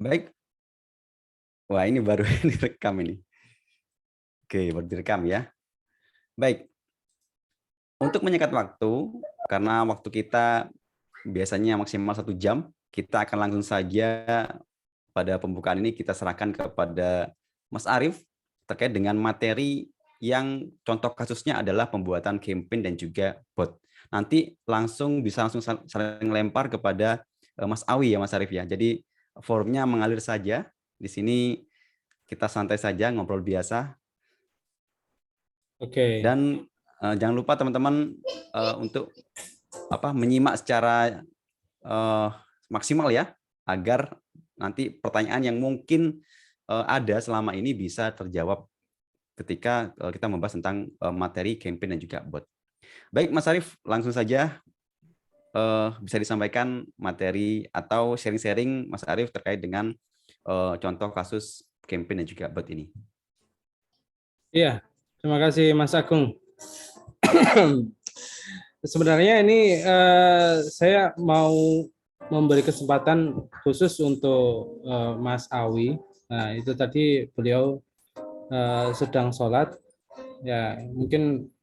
Baik. Wah, ini baru direkam ini. Oke, baru direkam ya. Baik. Untuk menyingkat waktu, karena waktu kita biasanya maksimal 1 jam, kita akan langsung saja pada pembukaan ini kita serahkan kepada Mas Arief terkait dengan materi yang contoh kasusnya adalah pembuatan campaign dan juga bot. Nanti bisa langsung saling lempar kepada Mas Awi ya Mas Arief ya. Jadi forumnya mengalir saja. Di sini kita santai saja ngobrol biasa Oke. dan jangan lupa teman-teman untuk menyimak secara maksimal ya agar nanti pertanyaan yang mungkin ada selama ini bisa terjawab ketika kita membahas tentang materi campaign dan juga bot. Baik Mas Arief, langsung saja bisa disampaikan materi atau sharing-sharing Mas Arief terkait dengan contoh kasus campaign dan juga bot ini. Iya, terima kasih Mas Agung. Sebenarnya ini saya mau memberi kesempatan khusus untuk Mas Awi. Nah, itu tadi beliau sedang sholat. Ya, mungkin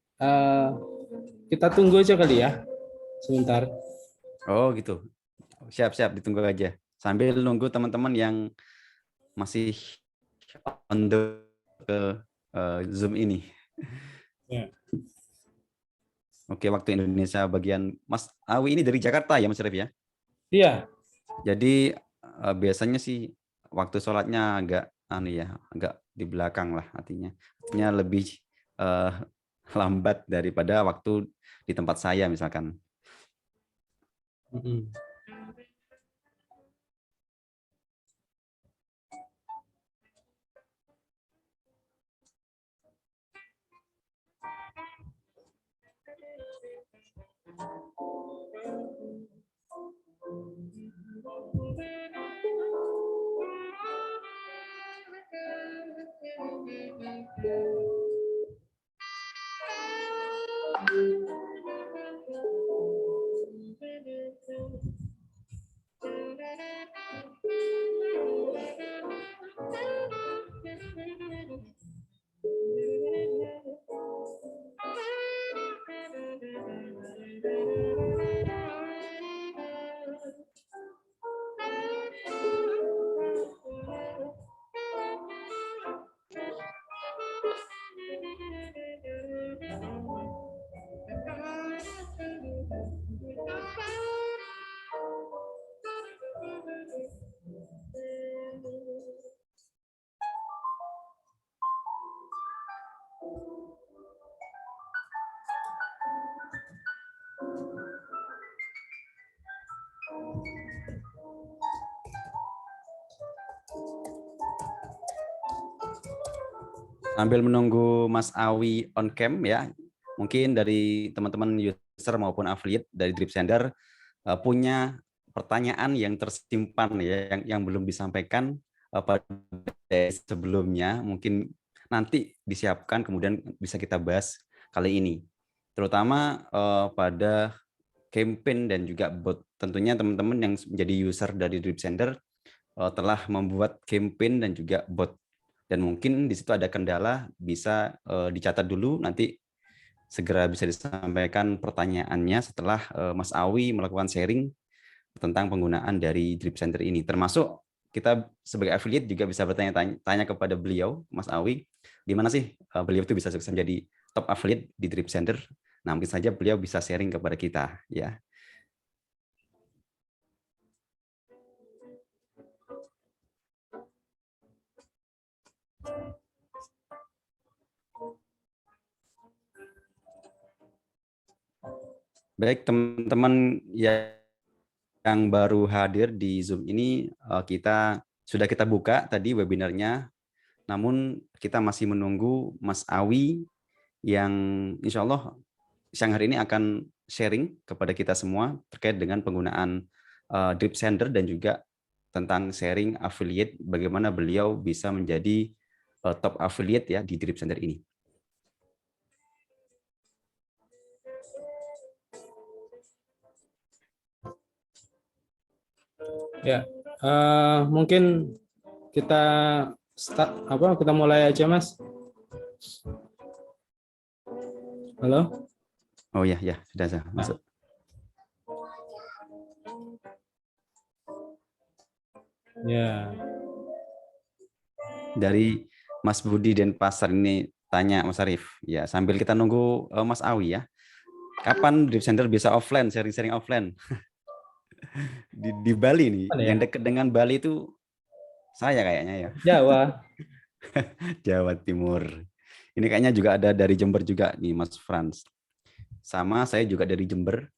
kita tunggu aja kali ya, sebentar. Oh gitu. Siap-siap, ditunggu aja. Sambil nunggu teman-teman yang masih on the Zoom ini. Ya. Oke, waktu Indonesia bagian Mas Awi ini dari Jakarta ya Mas Arief ya? Iya. Jadi biasanya sih waktu sholatnya agak di belakang lah artinya. Artinya lebih eh, lambat daripada waktu di tempat saya misalkan. Mm-mm. Sambil menunggu Mas Awi on cam ya, mungkin dari teman-teman user maupun affiliate dari Drip Sender punya pertanyaan yang tersimpan ya, yang belum disampaikan pada sebelumnya, mungkin nanti disiapkan kemudian bisa kita bahas kali ini. Terutama pada campaign dan juga bot. Tentunya teman-teman yang menjadi user dari Drip Sender telah membuat campaign dan juga bot. Dan mungkin di situ ada kendala, bisa dicatat dulu, nanti segera bisa disampaikan pertanyaannya setelah Mas Awi melakukan sharing tentang penggunaan dari Drip Center ini. Termasuk kita sebagai affiliate juga bisa bertanya-tanya kepada beliau, Mas Awi, di mana sih beliau itu bisa sukses menjadi top affiliate di Drip Center. Nah, mungkin saja beliau bisa sharing kepada kita, ya. Baik, teman-teman yang baru hadir di Zoom ini, kita buka tadi webinarnya, namun kita masih menunggu Mas Awi yang insya Allah siang hari ini akan sharing kepada kita semua terkait dengan penggunaan Drip Sender dan juga tentang sharing affiliate, bagaimana beliau bisa menjadi top affiliate ya di Drip Sender ini. Ya, Mungkin kita kita mulai aja, Mas. Halo? Oh ya, ya sudah saya masuk. Ya. Dari Mas Budi Denpasar ini tanya Mas Arif. Ya, sambil kita nunggu Mas Awi ya. Kapan Drip Center bisa offline, sharing-sharing offline? Di Bali nih, Mana ya? yang dekat dengan Bali itu saya kayaknya ya. Jawa. Jawa Timur. Ini kayaknya juga ada dari Jember juga nih Mas Frans. Sama saya juga dari Jember,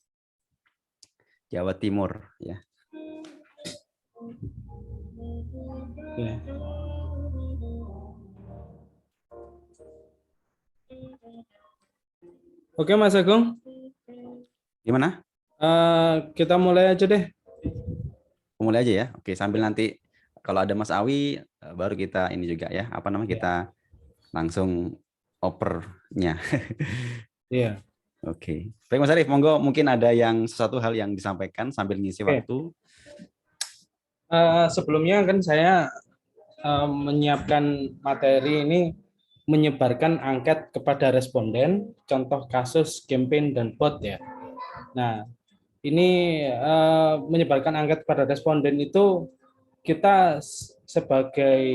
Jawa Timur ya. Ya. Oke, Mas Agung. Gimana? Kita mulai aja deh. Mulai aja ya. Oke, sambil nanti kalau ada Mas Awi baru kita ini juga ya. Apa namanya? Kita langsung opernya. Iya. Oke. Baik Mas Arif, monggo mungkin ada yang sesuatu hal yang disampaikan sambil ngisi waktu. Sebelumnya kan saya menyiapkan materi ini menyebarkan angket kepada responden, contoh kasus campaign dan bot ya. Nah, ini menyebarkan angket kepada responden itu kita sebagai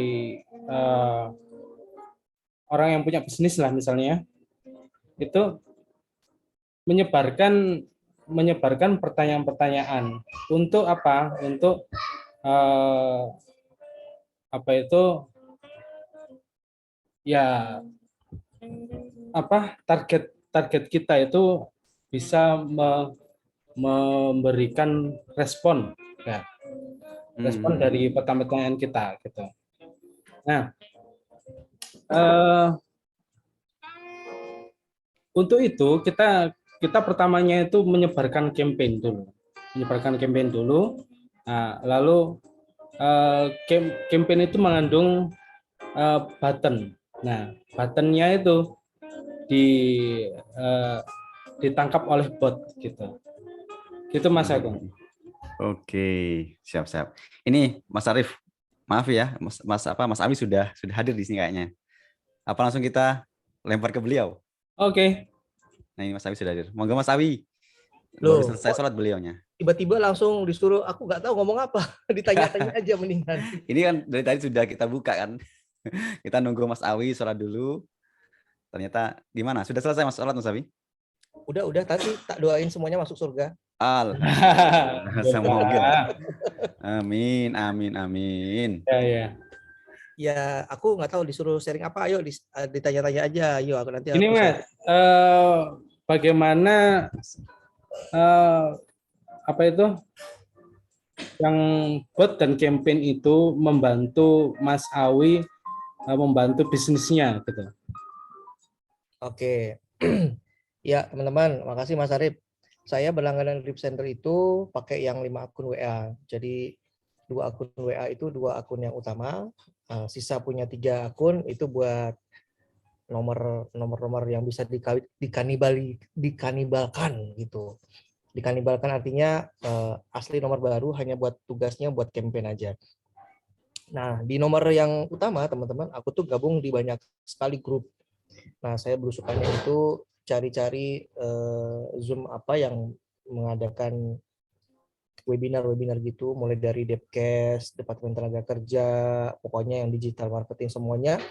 orang yang punya bisnis lah misalnya, itu menyebarkan pertanyaan-pertanyaan untuk apa? Untuk apa itu ya target kita itu bisa memberikan respon ya, respon dari pertanyaan kita gitu. Nah, untuk itu kita pertamanya itu menyebarkan campaign dulu. Nah, lalu campaign itu mengandung button. Nah, buttonnya itu ditangkap oleh bot gitu. Gitu Mas Agung. Oke, siap-siap. Ini Mas Arif, maaf ya, Mas Awi sudah hadir di sini kayaknya. Apa langsung kita lempar ke beliau? Oke. Nah, ini Mas Awi sudah hadir. Monggo Mas Awi. Loh, baru selesai sholat beliaunya. Tiba-tiba langsung disuruh, aku nggak tahu ngomong apa. Ditanya-tanya aja mendingan. Ini kan dari tadi sudah kita buka kan. Kita nunggu Mas Awi sholat dulu. Ternyata gimana? Sudah selesai Mas sholat Mas Awi? Udah tadi tak doain semuanya masuk surga. Alhamdulillah. Semoga. Amin. Ya. Ya, aku nggak tahu disuruh sharing apa. Ayo ditanya-tanya aja. Ayo aku nanti. Ini Mas, bagaimana apa itu yang bot dan campaign itu membantu Mas Awi membantu bisnisnya gitu. Oke. Ya, teman-teman, makasih Mas Arif. Saya berlangganan Drip Center itu pakai yang 5 akun WA. Jadi 2 akun WA itu 2 akun yang utama. Sisa punya 3 akun itu buat nomor yang bisa dikanibalkan gitu. Dikanibalkan artinya asli nomor baru hanya buat tugasnya buat campaign aja. Nah, di nomor yang utama teman-teman, aku tuh gabung di banyak sekali grup. Nah, saya belusukannya itu cari-cari Zoom apa yang mengadakan webinar gitu, mulai dari Depkes, Departemen Tenaga Kerja, pokoknya yang digital marketing semuanya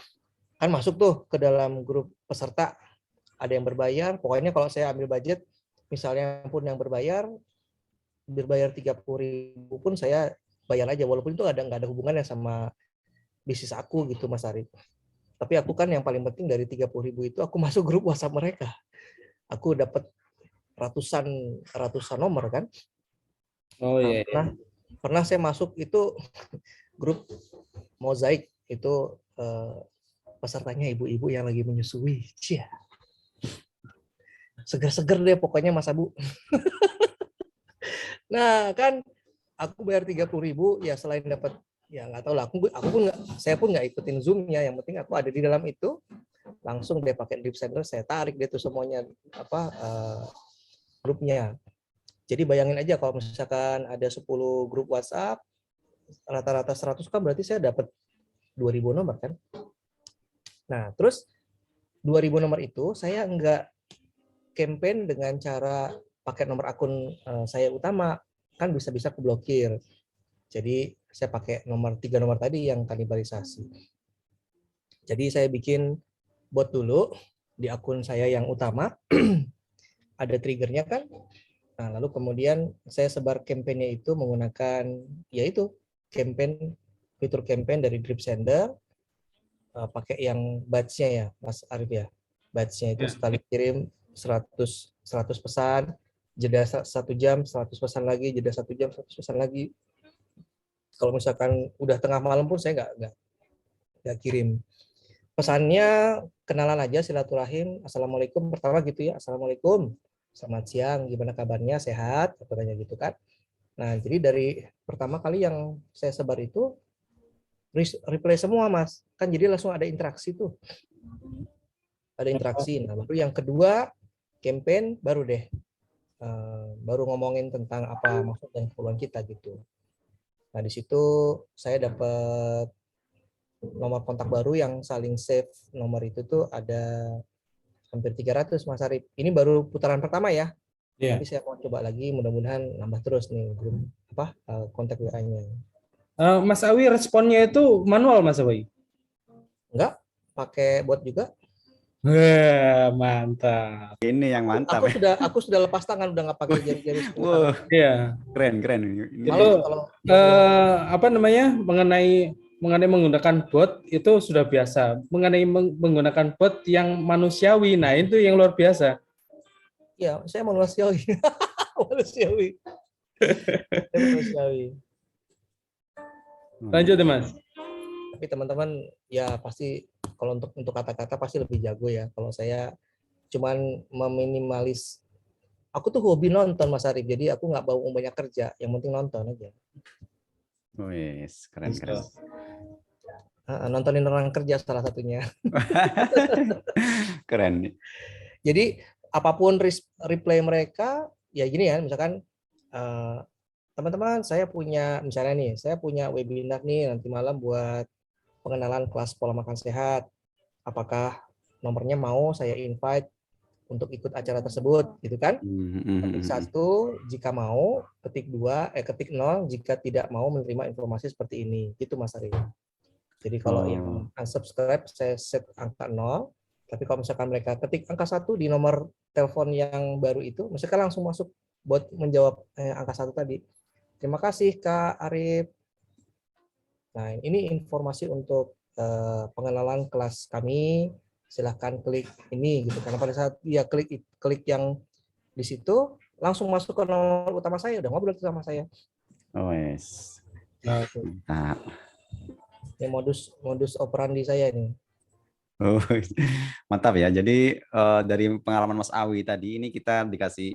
kan masuk tuh ke dalam grup peserta. Ada yang berbayar, pokoknya kalau saya ambil budget, misalnya pun yang berbayar 30.000 pun saya bayar aja, walaupun itu nggak ada hubungannya sama bisnis aku gitu Mas Arif. Tapi aku kan yang paling penting dari 30.000 itu aku masuk grup WhatsApp mereka. Aku dapat ratusan nomor kan. Oh iya. Pernah saya masuk itu grup Mozaik itu pesertanya ibu-ibu yang lagi menyusui. Cia. Seger-seger deh pokoknya Mas Abu. Nah kan aku bayar 30.000 ya selain dapat ya nggak tahu lah saya pun nggak ikutin Zoom-nya, yang penting aku ada di dalam itu, langsung dia pakai Drip Center, saya tarik dia tuh semuanya grupnya. Jadi bayangin aja kalau misalkan ada 10 grup WhatsApp, rata-rata 100 kan berarti saya dapat 2.000 nomor kan. Nah, terus 2.000 nomor itu saya nggak campaign dengan cara pakai nomor akun saya utama, kan bisa-bisa keblokir. Jadi saya pakai 3 nomor tadi yang kanibalisasi. Jadi saya bikin bot dulu di akun saya yang utama, ada triggernya kan. Nah, lalu kemudian saya sebar campaign-nya itu menggunakan yaitu fitur campaign dari Drip Sender, pakai yang batch-nya ya, Mas Arif ya. Batch-nya itu sekali kirim 100 pesan, jeda 1 jam 100 pesan lagi, jeda 1 jam 100 pesan lagi. Kalau misalkan udah tengah malam pun saya nggak kirim. Pesannya kenalan aja, silaturahim, assalamualaikum pertama gitu ya, assalamualaikum, selamat siang, gimana kabarnya, sehat, katanya gitu kan. Nah, jadi dari pertama kali yang saya sebar itu replay semua, Mas. Kan jadi langsung ada interaksi tuh. Ada interaksi. Nah, baru yang kedua campaign baru deh. Baru ngomongin tentang apa maksud dan keperluan kita gitu. Nah, di situ saya dapat nomor kontak baru yang saling save nomor itu tuh ada hampir 300, Mas Arif. Ini baru putaran pertama ya. Iya. Nanti saya mau coba lagi, mudah-mudahan nambah terus nih grup kontak WA-nya. Mas Awi responnya itu manual, Mas Awi? Enggak, pakai bot juga. Wah, mantap. Ini yang mantap. Aku sudah lepas tangan, udah nggak pakai jari-jari. Wah, Iya. keren. Itu apa namanya, mengenai menggunakan bot itu sudah biasa. Mengenai menggunakan bot yang manusiawi, nah itu yang luar biasa. Ya, saya manusiawi. manusiawi. Saya manusiawi. Lanjut deh, Mas. Tapi teman-teman ya pasti kalau untuk kata-kata pasti lebih jago ya. Kalau saya cuman meminimalis. Aku tuh hobi nonton, Mas Arif. Jadi aku nggak bawa banyak kerja. Yang penting nonton aja. Wes, keren. Nontonin orang kerja salah satunya. Keren. Jadi apapun replay mereka, ya gini ya, misalkan teman-teman saya punya webinar nih nanti malam buat pengenalan kelas pola makan sehat. Apakah nomornya mau saya invite untuk ikut acara tersebut, gitu kan? Ketik 1 jika mau, ketik 0 jika tidak mau menerima informasi seperti ini, gitu Mas Arif. Jadi kalau yang unsubscribe saya set angka 0, tapi kalau misalkan mereka ketik angka 1 di nomor telepon yang baru itu, mereka langsung masuk buat menjawab angka 1 tadi. Terima kasih Kak Arif. Nah, ini informasi untuk pengenalan kelas kami. Silahkan klik ini gitu. Karena pada saat dia klik yang di situ, langsung masuk ke nomor utama saya, udah ngobrol sama saya. Oh, yes. Nah, ini modus operandi saya nih. Oh, mantap ya. Jadi dari pengalaman Mas Awi tadi ini kita dikasih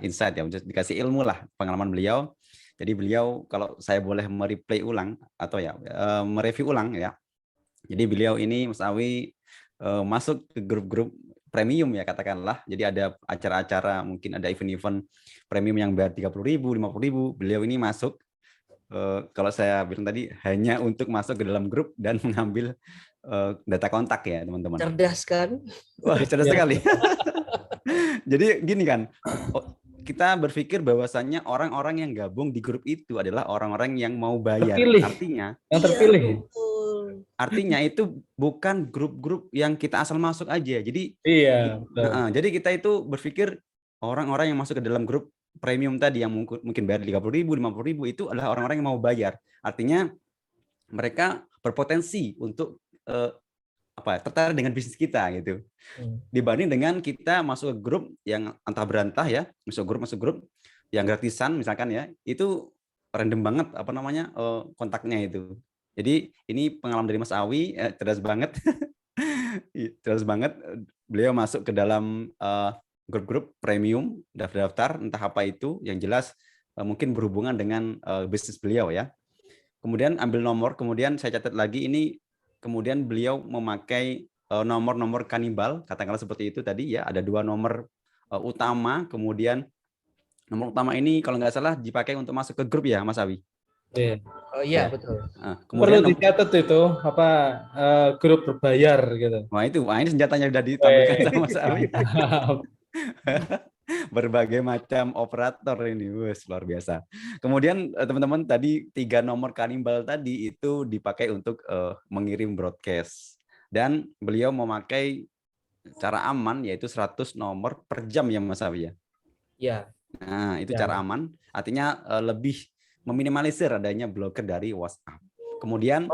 insight ya, dikasih ilmu lah pengalaman beliau. Jadi beliau kalau saya boleh mereplay ulang atau ya mereview ulang ya. Jadi beliau ini Mas Awi masuk ke grup-grup premium ya katakanlah. Jadi ada acara-acara, mungkin ada event-event premium yang bayar 30.000, 50.000. Beliau ini masuk kalau saya bilang tadi hanya untuk masuk ke dalam grup dan mengambil data kontak ya teman-teman. Cerdas kan? Wah, cerdas sekali. Jadi gini kan, kita berpikir bahwasannya orang-orang yang gabung di grup itu adalah orang-orang yang mau bayar. Terpilih. Artinya, yang terpilih. Artinya itu bukan grup-grup yang kita asal masuk aja. Jadi jadi kita itu berpikir orang-orang yang masuk ke dalam grup premium tadi yang mungkin bayar 30.000, 50.000 itu adalah orang-orang yang mau bayar. Artinya mereka berpotensi untuk tertarik dengan bisnis kita gitu. Dibanding dengan kita masuk ke grup yang antah berantah ya, masuk grup yang gratisan misalkan ya, itu random banget kontaknya itu. Jadi ini pengalaman dari Mas Awi, cerdas banget. Cerdas banget. Beliau masuk ke dalam grup-grup premium, daftar entah apa itu, yang jelas mungkin berhubungan dengan bisnis beliau ya. Kemudian ambil nomor, kemudian saya catat lagi ini, kemudian beliau memakai nomor-nomor kanibal, katakanlah seperti itu tadi ya, ada 2 nomor utama, kemudian nomor utama ini kalau nggak salah dipakai untuk masuk ke grup ya Mas Awi. Iya. Oh iya, Ya. betul. Nah, Perlu kemudian dicatat itu apa grup berbayar gitu. wah ini senjatanya udah ditampilkan Weh, sama Mas Awi. mantap. Berbagai macam operator ini, wes luar biasa. Kemudian teman-teman tadi 3 nomor kanibal tadi itu dipakai untuk mengirim broadcast dan beliau memakai cara aman yaitu 100 nomor per jam ya Mas Awi ya. Ya, Nah, itu Ya. cara aman, artinya lebih meminimalisir adanya blokir dari WhatsApp. Kemudian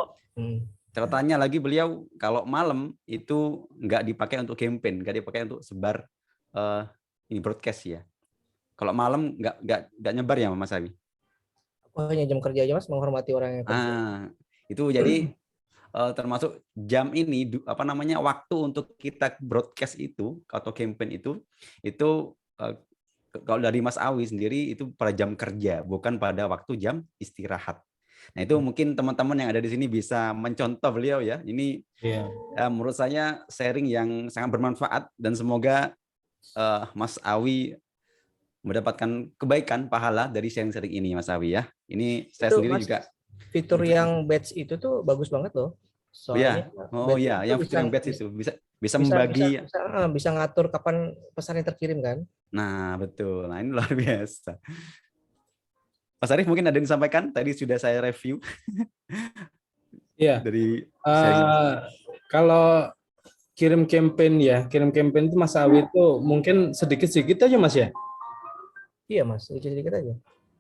catatannya lagi beliau kalau malam itu nggak dipakai untuk campaign, nggak dipakai untuk sebar ini broadcast ya. Kalau malam nggak nyebar ya Mas Awi. aku hanya jam kerja aja Mas, menghormati orang yang kerja. Itu jadi termasuk jam ini apa namanya waktu untuk kita broadcast itu atau campaign itu kalau dari Mas Awi sendiri itu pada jam kerja, bukan pada waktu jam istirahat. Nah, itu mungkin teman-teman yang ada di sini bisa mencontoh beliau ya. Ini Iya. menurut saya sharing yang sangat bermanfaat dan semoga Mas Awi mendapatkan kebaikan pahala dari sharing-sharing ini Mas Awi ya. Ini saya Itu sendiri Mas, juga fitur yang badge itu tuh bagus banget loh. Soalnya badge ya, itu yang fitur yang batch itu bisa bisa membagi. bisa ngatur kapan pesan yang terkirim kan. Nah, betul. Nah, ini luar biasa. Mas Arief mungkin ada yang disampaikan, tadi sudah saya review Iya. dari sharing Mas. Kalau kirim campaign itu Mas Awi itu mungkin sedikit-sedikit aja Mas ya. Iya Mas, sedikit-sedikit aja.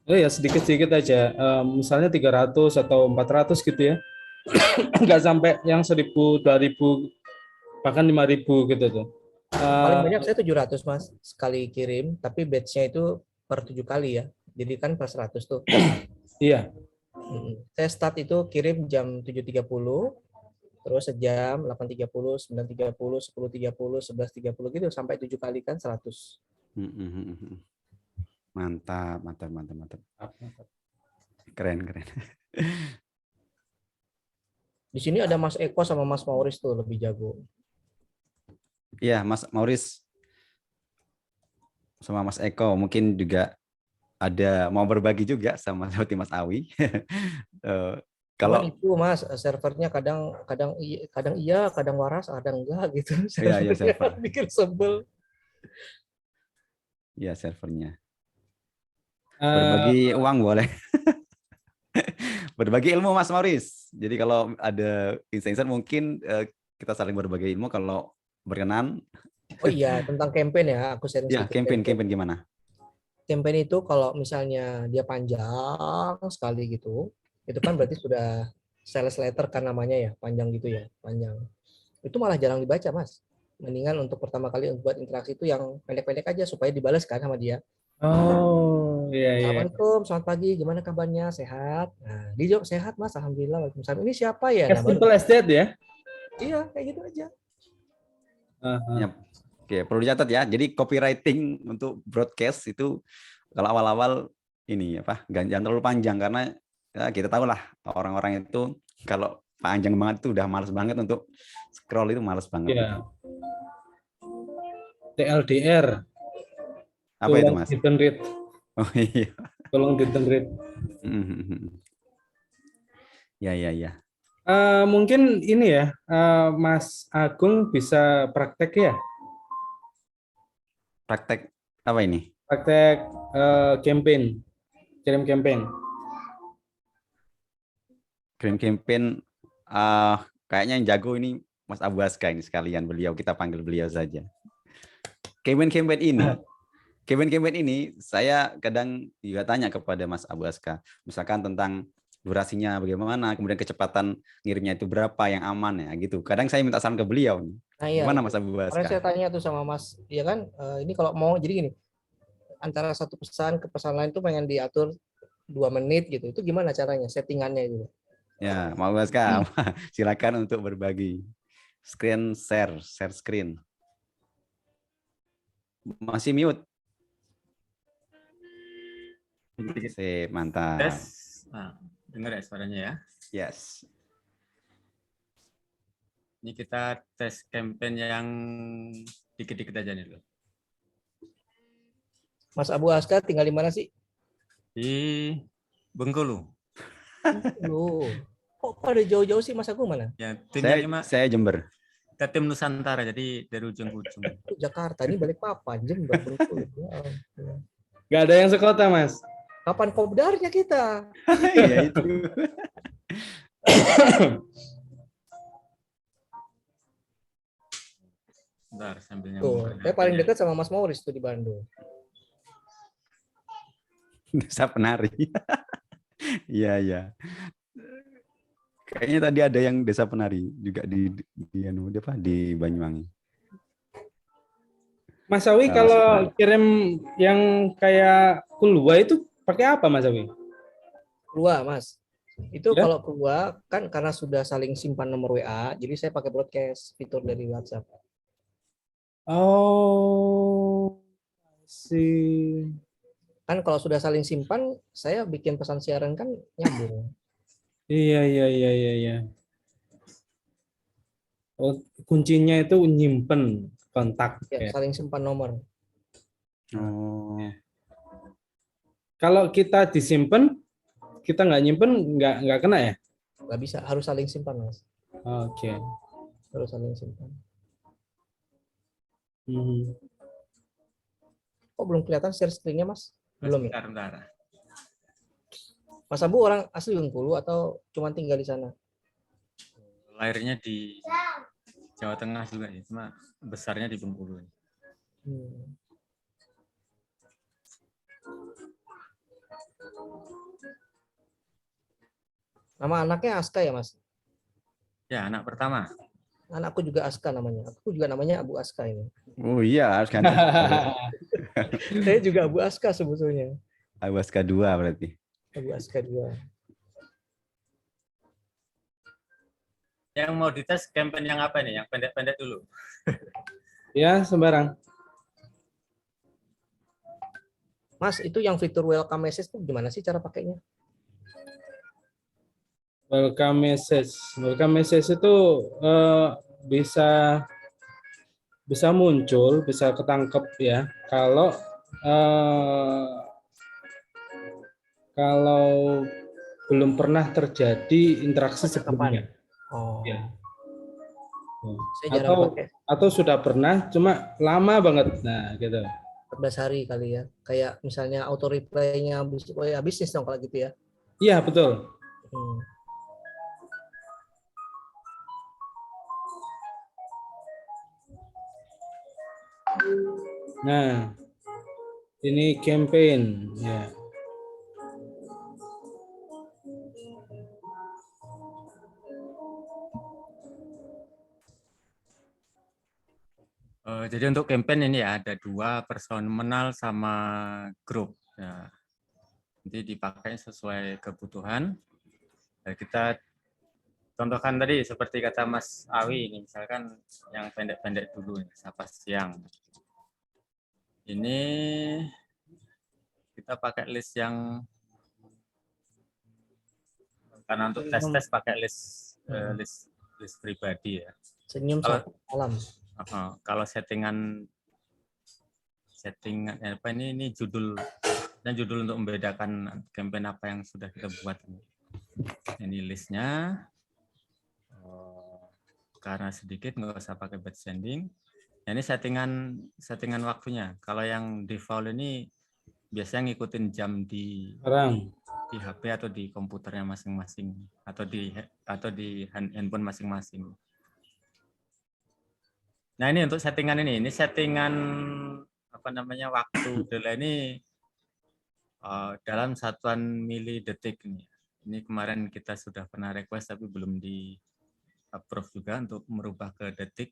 Oh ya sedikit-sedikit aja. Misalnya 300 atau 400 gitu ya. Nggak sampai yang 1.000, 2.000, bahkan 5.000 gitu tuh. Paling banyak saya 700 Mas sekali kirim, tapi batch-nya itu per 7 kali ya. Jadi kan per 100 tuh. Iya. Saya start itu kirim jam 7.30, terus sejam 8.30, 9.30, 10.30, 11.30 gitu sampai 7 kali kan 100. Mantap. Keren. Di sini ada Mas Eko sama Mas Mauris tuh lebih jago. Iya, Mas Mauris sama Mas Eko mungkin juga ada mau berbagi juga sama seperti Mas Awi. Cuman Kalau itu Mas, servernya kadang iya, kadang waras, kadang enggak gitu. iya Servernya server. bikin sebel. Iya servernya. Berbagi uang boleh. Berbagi ilmu Mas Mauris. Jadi kalau ada insight mungkin kita saling berbagi ilmu kalau berkenan. Oh iya, tentang campaign ya, aku sharing Ya, sedikit. campaign gimana? Campaign itu kalau misalnya dia panjang sekali gitu, itu kan berarti sudah sales letter kan namanya ya, panjang gitu ya, panjang. Itu malah jarang dibaca Mas. Mendingan untuk pertama kali buat interaksi itu yang pendek-pendek aja supaya dibalas kan sama dia. Oh, iya. Assalamualaikum, selamat pagi, gimana kabarnya? Sehat? Nah, dia jawab sehat Mas, alhamdulillah. Waalaikumsalam. Ini siapa ya? As Nah, baru simple as that ya. iya kayak gitu aja. Ya. Oke, perlu dicatat ya. Jadi copywriting untuk broadcast itu kalau awal-awal ini apa? Jangan terlalu panjang karena ya, kita tahu lah orang-orang itu kalau panjang banget itu udah males banget untuk scroll itu males banget. Ya. TLDR. Apa itu Mas? Didn't read. Oh iya. Tolong didn't read. Ya. Mungkin ini ya, Mas Agung bisa praktek ya. Praktek apa ini? Praktek campaign, kirim campaign. Kirim campaign kayaknya yang jago ini Mas Abu Aska ini sekalian beliau kita panggil beliau saja. Campaign ini saya kadang juga tanya kepada Mas Abu Aska, misalkan tentang durasinya bagaimana, kemudian kecepatan ngirimnya itu berapa yang aman ya gitu. Kadang saya minta saran ke beliau. Nah iya, Gimana Mas Abu kemarin saya Aska? tanya tuh sama Mas, ya kan, ini kalau mau jadi gini, antara satu pesan ke pesan lain tuh pengen diatur 2 menit gitu. Itu gimana caranya, settingannya itu? Ya, Mas Abu Aska, silakan untuk berbagi. Share screen. Masih mute. Sip, mantap. Tes. Nah, dengar ya suaranya ya. Yes. Ini kita tes campaign yang dikit-dikit aja nih loh. Mas Abu Aska tinggal di mana sih? Di Bengkulu. Loh, kok pada jauh-jauh sih Mas Agung mana? Ya, timnya ini Mas, Saya Jember. kita tim Nusantara, jadi dari ujung ke ujung. Jakarta ini Balikpapan, Jember, Bengkulu. Ya ampun. Nggak ada yang sekota, Mas. Kapan kopdarnya kita? Iya itu. Bentar, sambil Tuh, nyambung. saya paling dekat sama Mas Mauris tuh di Bandung. Desa Penari. Iya, iya. Kayaknya tadi ada yang Desa Penari juga di Banyuwangi. Mas Awi Nah, kalau Mas- kirim yang kayak Kulwa itu pakai apa, Mas Awi? Keluar, Mas. Itu Ya? kalau keluar kan karena sudah saling simpan nomor WA, jadi saya pakai broadcast fitur dari WhatsApp. Oh, sih. Kan kalau sudah saling simpan, saya bikin pesan siaran kan nyambung. Iya, iya, iya, iya, iya. Oh, kuncinya itu nyimpen kontak. Ya, Ya. saling simpan nomor. Oh, Kalau kita disimpan, kita nggak nyimpen, nggak kena ya? Nggak bisa, harus saling simpan, Mas. Oke. Harus saling simpan. Hmm. Kok belum kelihatan share screen-nya, Mas? Belum ya? Bentar. Mas Abu orang asli Bengkulu atau cuma tinggal di sana? Lahirnya di Jawa Tengah juga ya, cuma besarnya di Bengkulu. Hmm. Nama anaknya Aska ya, Mas? Ya, anak pertama. Anakku juga Aska namanya. Aku juga namanya Abu Aska ini. oh iya, harus ganti. Saya juga Abu Aska sebetulnya. Awas kedua berarti. Abu Aska juga. Yang mau dites campaign yang apa nih? Yang pendek-pendek dulu. Ya, sembarang. Mas, itu yang fitur welcome message itu gimana sih cara pakainya? Welcome message. Welcome message itu bisa muncul, bisa ketangkep ya. Kalau belum pernah terjadi interaksi sebelumnya. Oh, Ya. saya jarang pakai. Atau sudah pernah, cuma lama banget. Nah, gitu. 14 hari kali ya. Kayak misalnya auto reply-nya bisnis dong kalau gitu ya. Iya, betul. Hmm. Nah, ini campaign ya. Jadi untuk campaign ini ya ada 2, personal sama grup. Ya. Nanti dipakai sesuai kebutuhan. Dan kita contohkan tadi seperti kata Mas Awi ini, misalkan yang pendek-pendek dulu, sapa siang. Ini kita pakai list yang karena untuk tes pakai list pribadi ya. Senyum satu malam. Kalau settingan apa ini judul untuk membedakan campaign apa yang sudah kita buat. Ini listnya. Karena sedikit nggak usah pakai batch sending. Nah, ini settingan waktunya. Kalau yang default ini biasanya ngikutin jam di HP atau di komputernya masing-masing atau di handphone masing-masing. Nah, ini untuk settingan ini settingan waktu delay ini dalam satuan milidetik ini. Ini kemarin kita sudah pernah request tapi belum di approve juga untuk merubah ke detik.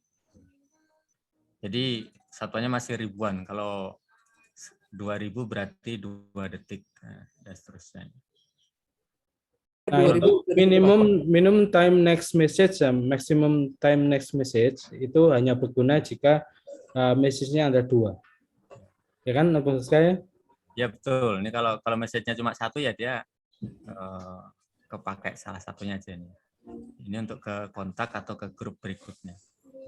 Jadi satuannya masih ribuan. Kalau 2000 berarti 2 detik dan seterusnya. Nah, itu minimum time next message ya, maximum time next message itu hanya berguna jika message-nya ada 2. Ya kan, maksud saya? Ya betul. Ini kalau message-nya cuma 1 ya dia kepakai salah satunya aja nih. Ini untuk ke kontak atau ke grup berikutnya.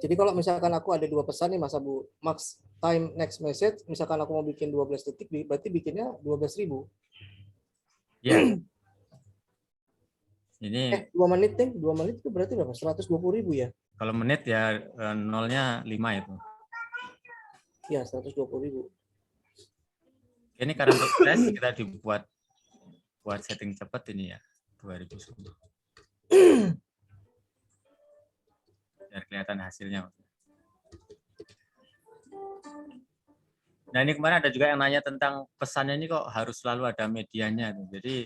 Jadi kalau misalkan aku ada 2 pesan nih Mas Abu, max time next message, misalkan aku mau bikin 12 detik, berarti bikinnya 12.000. Ya. Ini 2 menit deh, 2 menit itu berarti berapa? 120.000 ya? kalau menit ya nolnya 5 itu. Ya, 120.000. Ini karena untuk tes kita buat setting cepat ini ya 2010. Biar kelihatan hasilnya. Nah ini kemarin ada juga yang nanya tentang pesannya ini kok harus selalu ada medianya. Jadi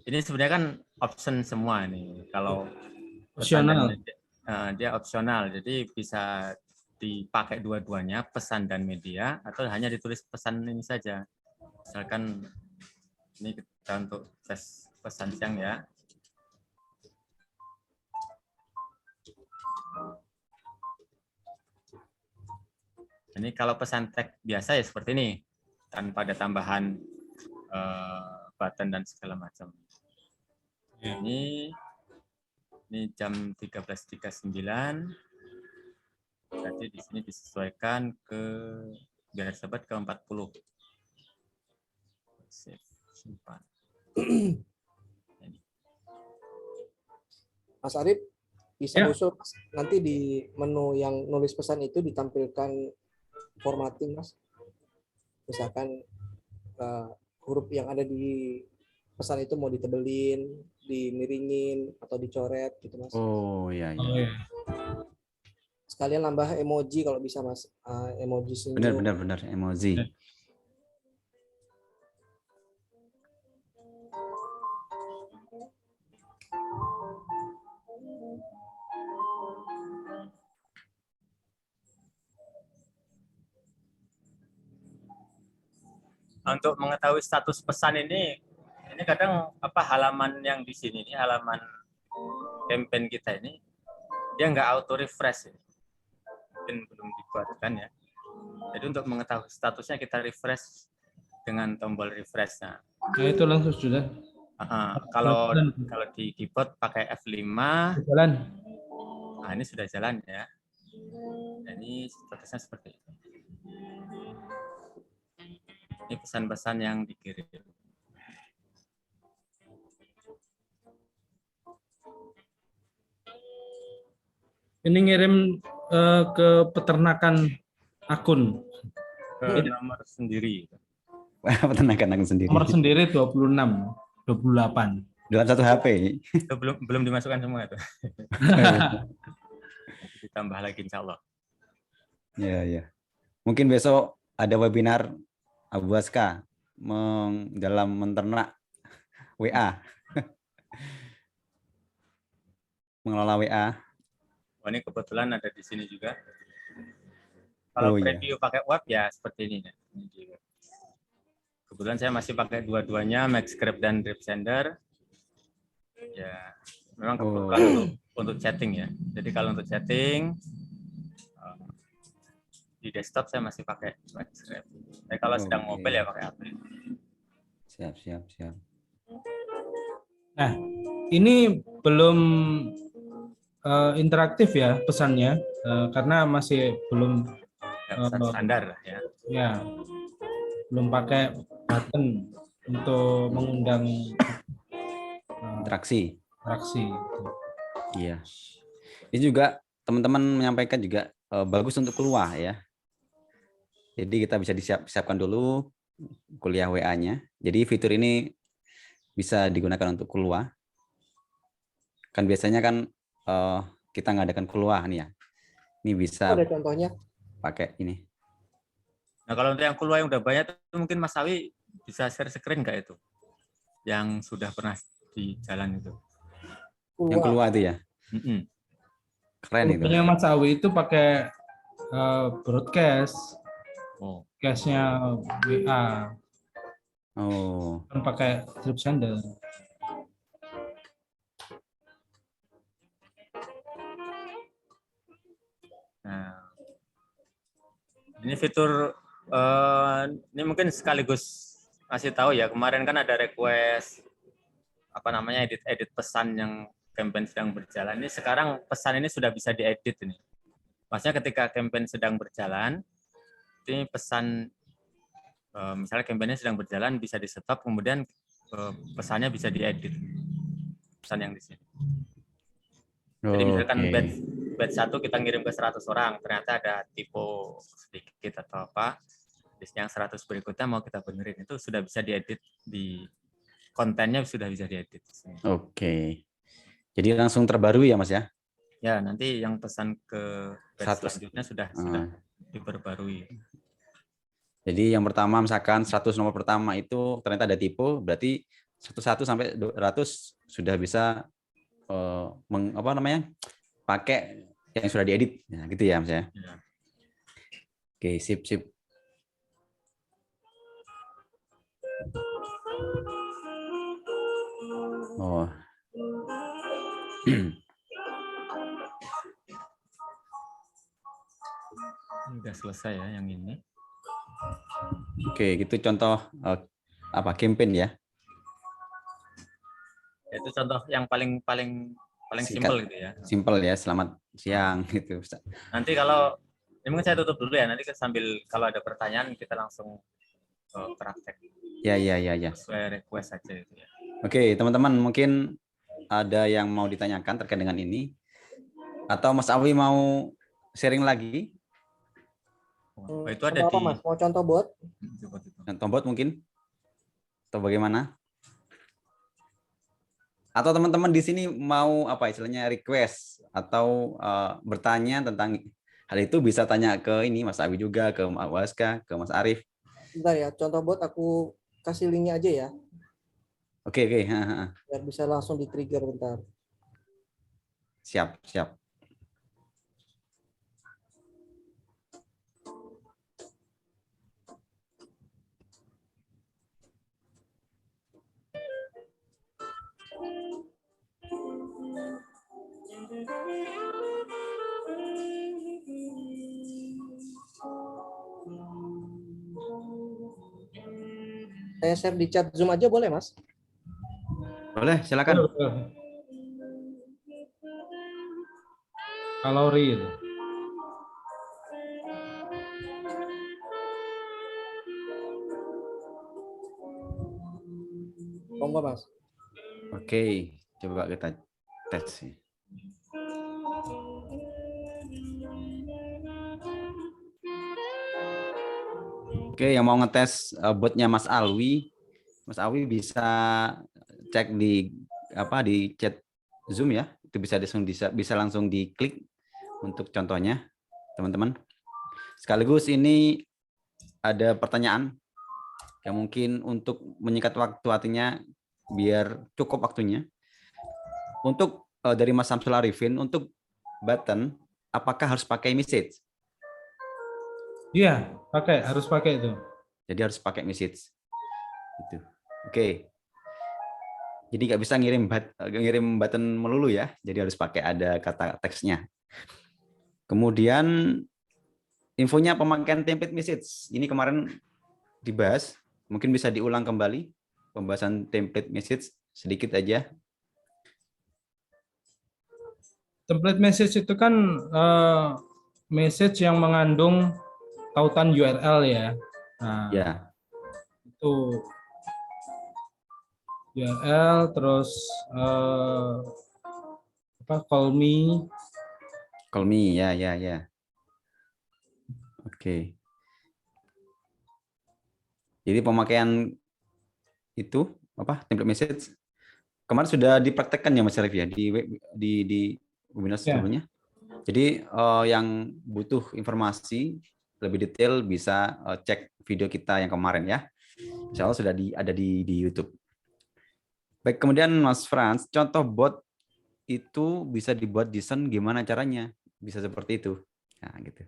ini sebenarnya kan option semua nih. Kalau pesan dan Opsional. media, dia opsional. Jadi bisa dipakai dua-duanya, pesan dan media, atau hanya ditulis pesan ini saja. Misalkan ini kita untuk tes pesan siang ya. Ini kalau pesan teks biasa ya seperti ini, tanpa ada tambahan button dan segala macam. Ini jam 13.39. Berarti di sini disesuaikan ke biar sobat ke 40. Save, simpan. Mas Arif bisa Ya. usul Mas, nanti di menu yang nulis pesan itu ditampilkan formatting Mas. Misalkan huruf yang ada di pesan itu mau ditebelin, dimiringin atau dicoret gitu Mas. Oh iya Oh, iya. iya. Sekalian nambah emoji kalau bisa Mas, emoji senyum. Benar emoji. Untuk mengetahui status pesan ini kadang halaman yang di sini ini halaman campaign kita ini dia nggak auto refresh, mungkin belum dibuatkan ya. Jadi untuk mengetahui statusnya kita refresh dengan tombol refresh. Nah itu langsung sudah. kalau di keyboard pakai F5. Jalan. Nah ini sudah jalan ya. Nah, ini statusnya seperti itu. Ini pesan-pesan yang dikirim. Ini ngirim ke peternakan akun. Ke nomor sendiri. Peternakan akun sendiri. Nomor sendiri 26, 28. Dalam satu HP. Itu belum dimasukkan semua itu. Ditambah lagi insya Allah. Ya. Mungkin besok ada webinar Abu Baska dalam menternak WA. Mengelola WA. Oh, ini kebetulan ada di sini juga. Kalau preview pakai web ya seperti ini. Kebetulan saya masih pakai dua-duanya, MaxScript dan DripSender. Ya, memang kebetulan untuk chatting ya. Jadi kalau untuk chatting di desktop saya masih pakai MaxScript. Tapi kalau sedang mobile ya pakai HP. Siap. Nah, ini belum interaktif ya pesannya, karena masih belum pesan standar lah ya. Ya, belum pakai button untuk mengundang interaksi. Iya. Ini juga teman-teman menyampaikan juga bagus untuk keluar ya. Jadi kita bisa disiapkan dulu kuliah WA-nya. Jadi fitur ini bisa digunakan untuk keluar. Kan biasanya kan kita ngadakan keluar nih ya. Ini bisa ada contohnya pakai ini. Nah kalau untuk yang keluar yang udah banyak itu mungkin Mas Awi bisa share screen nggak itu? Yang sudah pernah di jalan itu. Yang keluar itu ya. Keren itu. Punya Mas Awi itu pakai broadcast. Case-nya WA. Kan pakai DripSender. Nah, ini fitur ini mungkin sekaligus kasih tahu ya, kemarin kan ada request edit pesan yang campaign sedang berjalan. Ini sekarang pesan ini sudah bisa diedit ini. Maksudnya ketika campaign sedang berjalan, ini pesan misalnya campaign-nya sedang berjalan bisa di stop, kemudian pesannya bisa diedit. pesan yang di sini. Jadi misalkan batch 1 kita ngirim ke 100 orang, ternyata ada typo sedikit atau apa, yang 100 berikutnya mau kita benerin, itu sudah bisa diedit di kontennya, sudah bisa diedit. Oke. Jadi langsung terbaru ya Mas ya? Ya, nanti yang pesan ke batch selanjutnya sudah diperbarui. Jadi yang pertama misalkan 100 nomor pertama itu ternyata ada typo, berarti 1 sampai 200 sudah bisa pakai yang sudah diedit. Nah, gitu ya Mas ya? Ya. Oke, sip. Oh. Sudah selesai ya yang ini. Oke, gitu contoh campaign ya. Itu contoh yang paling simpel gitu ya. Simpel ya, selamat siang gitu. Nanti kalau ini mungkin saya tutup dulu ya, nanti sambil kalau ada pertanyaan kita langsung praktek. Ya. Sesuai request saja itu ya. Oke, teman-teman mungkin ada yang mau ditanyakan terkait dengan ini, atau Mas Awi mau sharing lagi? Itu ada apa, Mas? Mau contoh bot? Contoh bot mungkin? Atau bagaimana? Atau teman-teman di sini mau istilahnya request atau bertanya tentang hal itu, bisa tanya ke ini Mas Awi juga, ke Mas Waska, ke Mas Arif. Bentar ya, contoh bot aku kasih linknya aja ya. Oke. Biar bisa langsung di-trigger bentar. Siap. Saya share di chat Zoom aja boleh, Mas? Boleh, silakan. Kalori itu. Monggo, Mas. Oke, coba kita tes. Oke, yang mau ngetes botnya Mas Alwi bisa cek di chat Zoom ya. Itu bisa langsung diklik untuk contohnya, teman-teman. Sekaligus ini ada pertanyaan yang mungkin untuk menyingkat waktu, artinya biar cukup waktunya. Untuk dari Mas Samsul Arifin, untuk button apakah harus pakai message? Iya, harus pakai itu. Jadi harus pakai message. Itu. Oke. Jadi nggak bisa ngirim button melulu ya. Jadi harus pakai ada kata teksnya. Kemudian infonya pemakaian template message. Ini kemarin dibahas. Mungkin bisa diulang kembali pembahasan template message sedikit aja. Template message itu kan message yang mengandung tautan URL ya. Nah, Ya. Itu URL terus call me ya. Oke. Jadi pemakaian itu template message kemarin sudah dipraktekkan ya Mas Arif ya di webinar sebelumnya. Jadi yang butuh informasi lebih detail bisa cek video kita yang kemarin ya. Insya Allah sudah ada di YouTube. Baik, kemudian Mas Frans, contoh bot itu bisa dibuat desain gimana caranya? Bisa seperti itu. Nah, gitu.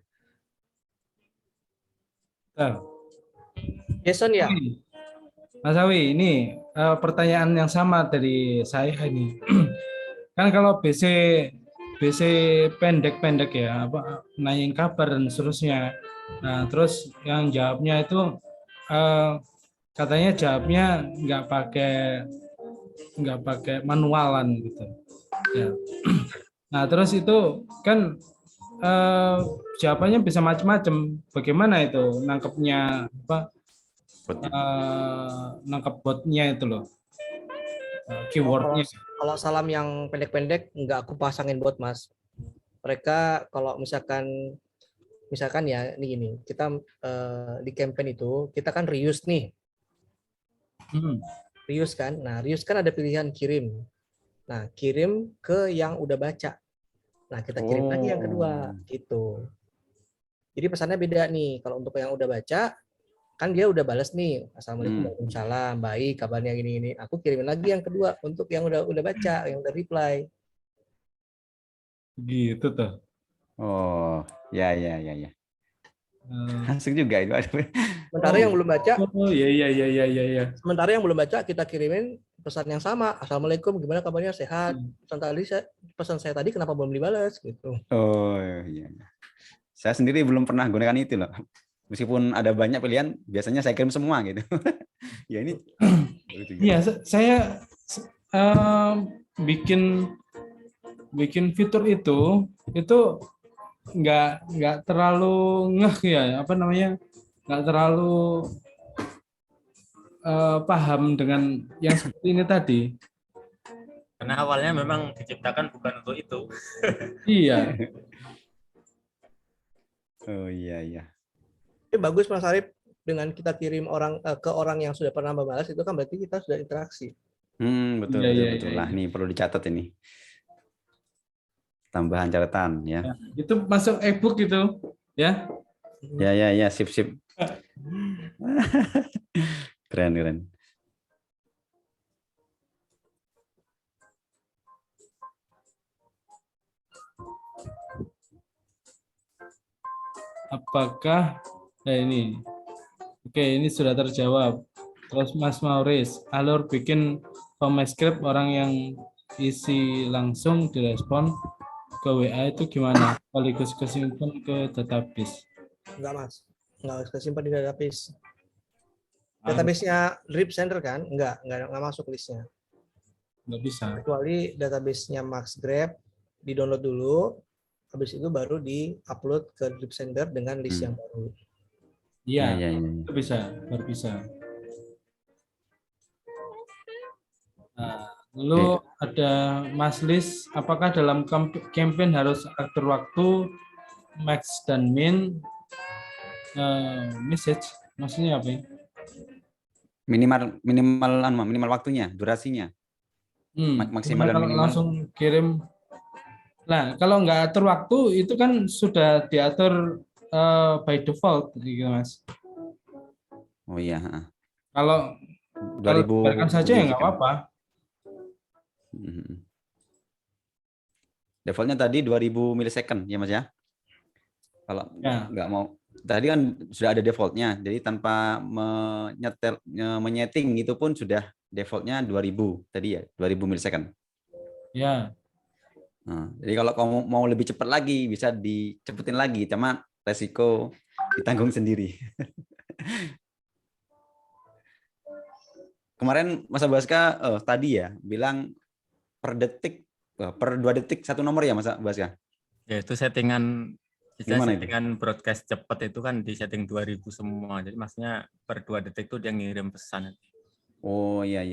Jason ya? Mas Awi, ini pertanyaan yang sama dari saya ini. Kan kalau BC pendek-pendek ya, nanyain kabar dan seterusnya. Nah, terus yang jawabnya itu katanya jawabnya nggak pakai manualan gitu. Ya. Nah, terus itu kan jawabannya bisa macam-macam. Bagaimana itu nangkepnya nangkep botnya itu loh? keywordnya. Kalau salam yang pendek-pendek nggak aku pasangin bot, Mas. Mereka kalau misalkan ya ini gini, kita di campaign itu kita kan reuse nih. Reuse kan. Nah, reuse kan ada pilihan kirim. Nah, kirim ke yang udah baca. Nah, kita kirim lagi yang kedua gitu. Jadi pesannya beda nih. Kalau untuk yang udah baca, kan dia udah balas nih, assalamualaikum, waalaikumsalam, baik, kabarnya gini. Aku kirimin lagi yang kedua untuk yang udah baca, yang udah reply. Gitu tuh. Oh, ya. Asik juga itu. Sementara yang belum baca, Iya. sementara yang belum baca kita kirimin pesan yang sama, assalamualaikum, gimana kabarnya, sehat. Pesan saya tadi kenapa belum dibalas gitu. Oh iya. Saya sendiri belum pernah gunakan itu loh. Meskipun ada banyak pilihan, biasanya saya kirim semua gitu. Ya ini. Iya, saya bikin fitur itu nggak terlalu nggak terlalu paham dengan yang seperti ini tadi. Karena awalnya memang diciptakan bukan untuk itu. Iya. Oh iya. Tapi bagus Mas Arif, dengan kita kirim ke orang yang sudah pernah membalas itu kan berarti kita sudah interaksi. Betul. Lah, ini perlu dicatat ini. Tambahan catatan ya. Itu masuk e-book gitu, ya. Ya, sip. Keren. Apakah ini? Oke, ini sudah terjawab. Terus Mas Maurice, alur bikin format script orang yang isi langsung direspon ke WA itu gimana? Sekaligus kesimpan ke database. Enggak, Mas. Enggak kesimpan di database. Database-nya Drip Sender kan? Enggak masuk listnya. Enggak bisa. Kecuali database-nya Max Grab di-download dulu, habis itu baru di-upload ke Drip Sender dengan list yang baru. Iya, itu baru bisa. Nah, lalu ada Mas Lis, apakah dalam campaign harus atur waktu max dan min message? Maksudnya apa ya? Minimal waktunya, durasinya. Maksimal dan kalau minimal. langsung kirim. Nah, kalau nggak atur waktu itu kan sudah diatur by default, gitu Mas. Oh iya. Kalau 2000 biarkan saja ya nggak apa-apa. Defaultnya tadi 2000 millisecond ya Mas ya. Kalau nggak mau, tadi kan sudah ada defaultnya, jadi tanpa menyeting itu pun sudah defaultnya 2000 tadi ya, 2000 millisecond. Ya. Nah, jadi kalau kamu mau lebih cepat lagi bisa dicepetin lagi, cuma resiko ditanggung sendiri. Kemarin Mas Baska tadi ya bilang per 2 detik satu nomor ya Mas Baska? Ya itu settingan broadcast cepat itu kan di setting 2000 semua. Jadi maksudnya per 2 detik itu dia ngirim pesan. Oh iya.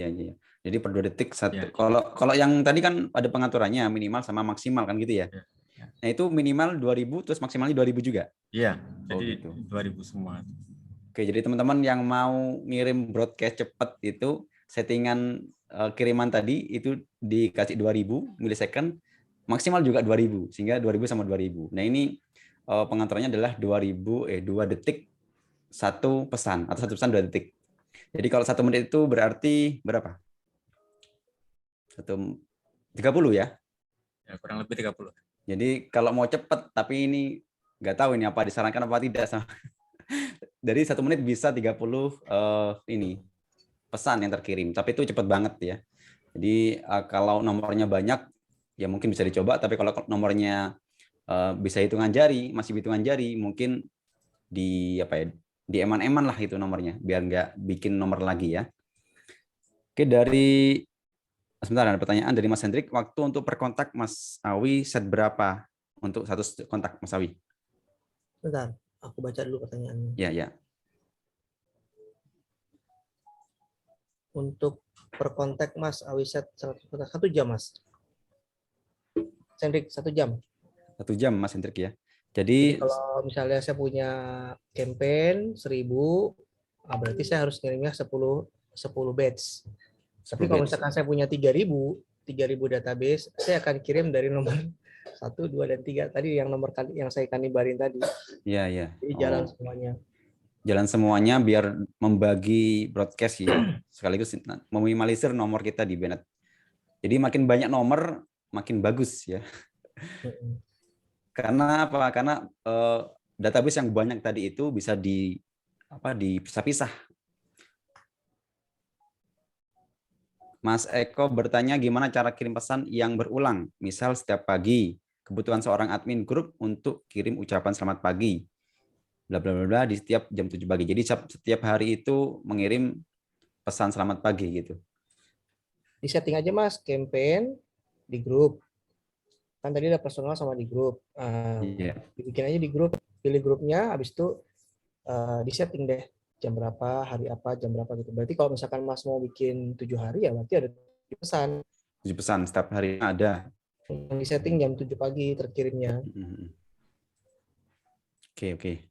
Jadi per 2 detik satu. Ya. Kalau yang tadi kan ada pengaturannya minimal sama maksimal kan gitu ya. Nah itu minimal 2000 terus maksimalnya 2000 juga. Iya. Jadi gitu. 2000 semua. Oke, jadi teman-teman yang mau ngirim broadcast cepat itu settingan kiriman tadi itu dikasih 2000 millisecond, maksimal juga 2000 sehingga 2000 sama 2000. Nah, ini pengaturannya adalah 2 detik satu pesan atau satu pesan 2 detik. Jadi kalau 1 menit itu berarti berapa? 30 ya? Ya, kurang lebih 30. Jadi kalau mau cepat tapi ini nggak tahu ini apa disarankan apa tidak sama. Dari 1 menit bisa 30 ini pesan yang terkirim, tapi itu cepat banget ya. Jadi kalau nomornya banyak ya mungkin bisa dicoba, tapi kalau nomornya bisa hitungan jari, masih hitungan jari, mungkin di eman-eman lah itu nomornya, biar nggak bikin nomor lagi ya. Oke, sebentar ada pertanyaan dari Mas Hendrik, waktu untuk per kontak Mas Awi set berapa untuk satu kontak Mas Awi? Bentar. Aku baca dulu pertanyaannya. Ya. Untuk per kontak Mas Awi set 1 jam Mas. Hendrik 1 jam. 1 jam Mas Hendrik ya. Jadi Jadi kalau misalnya saya punya campaign 1000, berarti saya harus ngirimnya 10 batch. Tapi 10 kalau batch. misalkan saya punya 3000 database, saya akan kirim dari nomor 1, 2, dan 3 tadi yang nomor yang saya kanibarin tadi. Iya, iya. Jadi jalan semuanya. Jalan semuanya biar membagi broadcast ya, sekaligus meminimalisir nomor kita di Bennett. Jadi makin banyak nomor makin bagus ya. Karena apa? Karena database yang banyak tadi itu bisa dipisah-pisah. Mas Eko bertanya gimana cara kirim pesan yang berulang, misal setiap pagi, kebutuhan seorang admin grup untuk kirim ucapan selamat pagi, bla bla bla di setiap jam 7 pagi. Jadi setiap hari itu mengirim pesan selamat pagi gitu. Di setting aja Mas, campaign di grup. Kan tadi ada personal sama di grup. Dibikin aja di grup, pilih grupnya, habis itu di setting deh jam berapa, hari apa, jam berapa gitu. Berarti kalau misalkan Mas mau bikin 7 hari ya berarti ada 7 pesan. 7 pesan setiap hari ada. Di setting jam 7 pagi terkirimnya. Oke.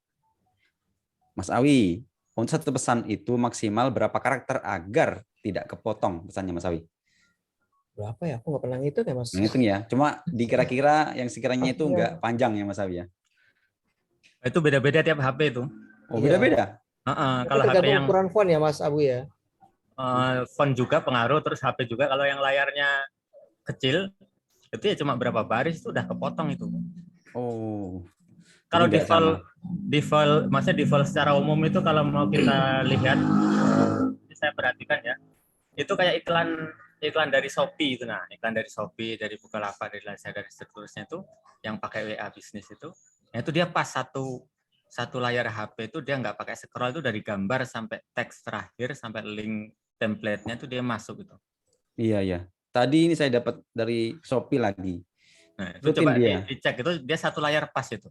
Mas Awi, untuk satu pesan itu maksimal berapa karakter agar tidak kepotong pesannya Mas Awi? Berapa ya? Aku nggak pernah ngitung ya Mas. Ngitung ya, cuma dikira-kira yang sekiranya itu nggak panjang ya Mas Awi ya? Itu beda-beda tiap HP itu. Oh beda-beda? Kalau HP yang ukuran font ya Mas Abu ya? font juga pengaruh, terus HP juga. Kalau yang layarnya kecil, itu ya cuma berapa baris itu udah kepotong itu. Oh. Kalau default, maksudnya default secara umum itu kalau mau kita lihat, saya perhatikan ya, itu kayak iklan dari Shopee itu, nah iklan dari Shopee, dari Bukalapak, dari Lazada, dari seterusnya itu, yang pakai WA bisnis itu dia pas satu layar HP itu dia nggak pakai scroll, itu dari gambar sampai teks terakhir sampai link template-nya itu dia masuk gitu. Iya. Tadi ini saya dapat dari Shopee lagi. Nah, itu coba dicek itu dia satu layar pas itu.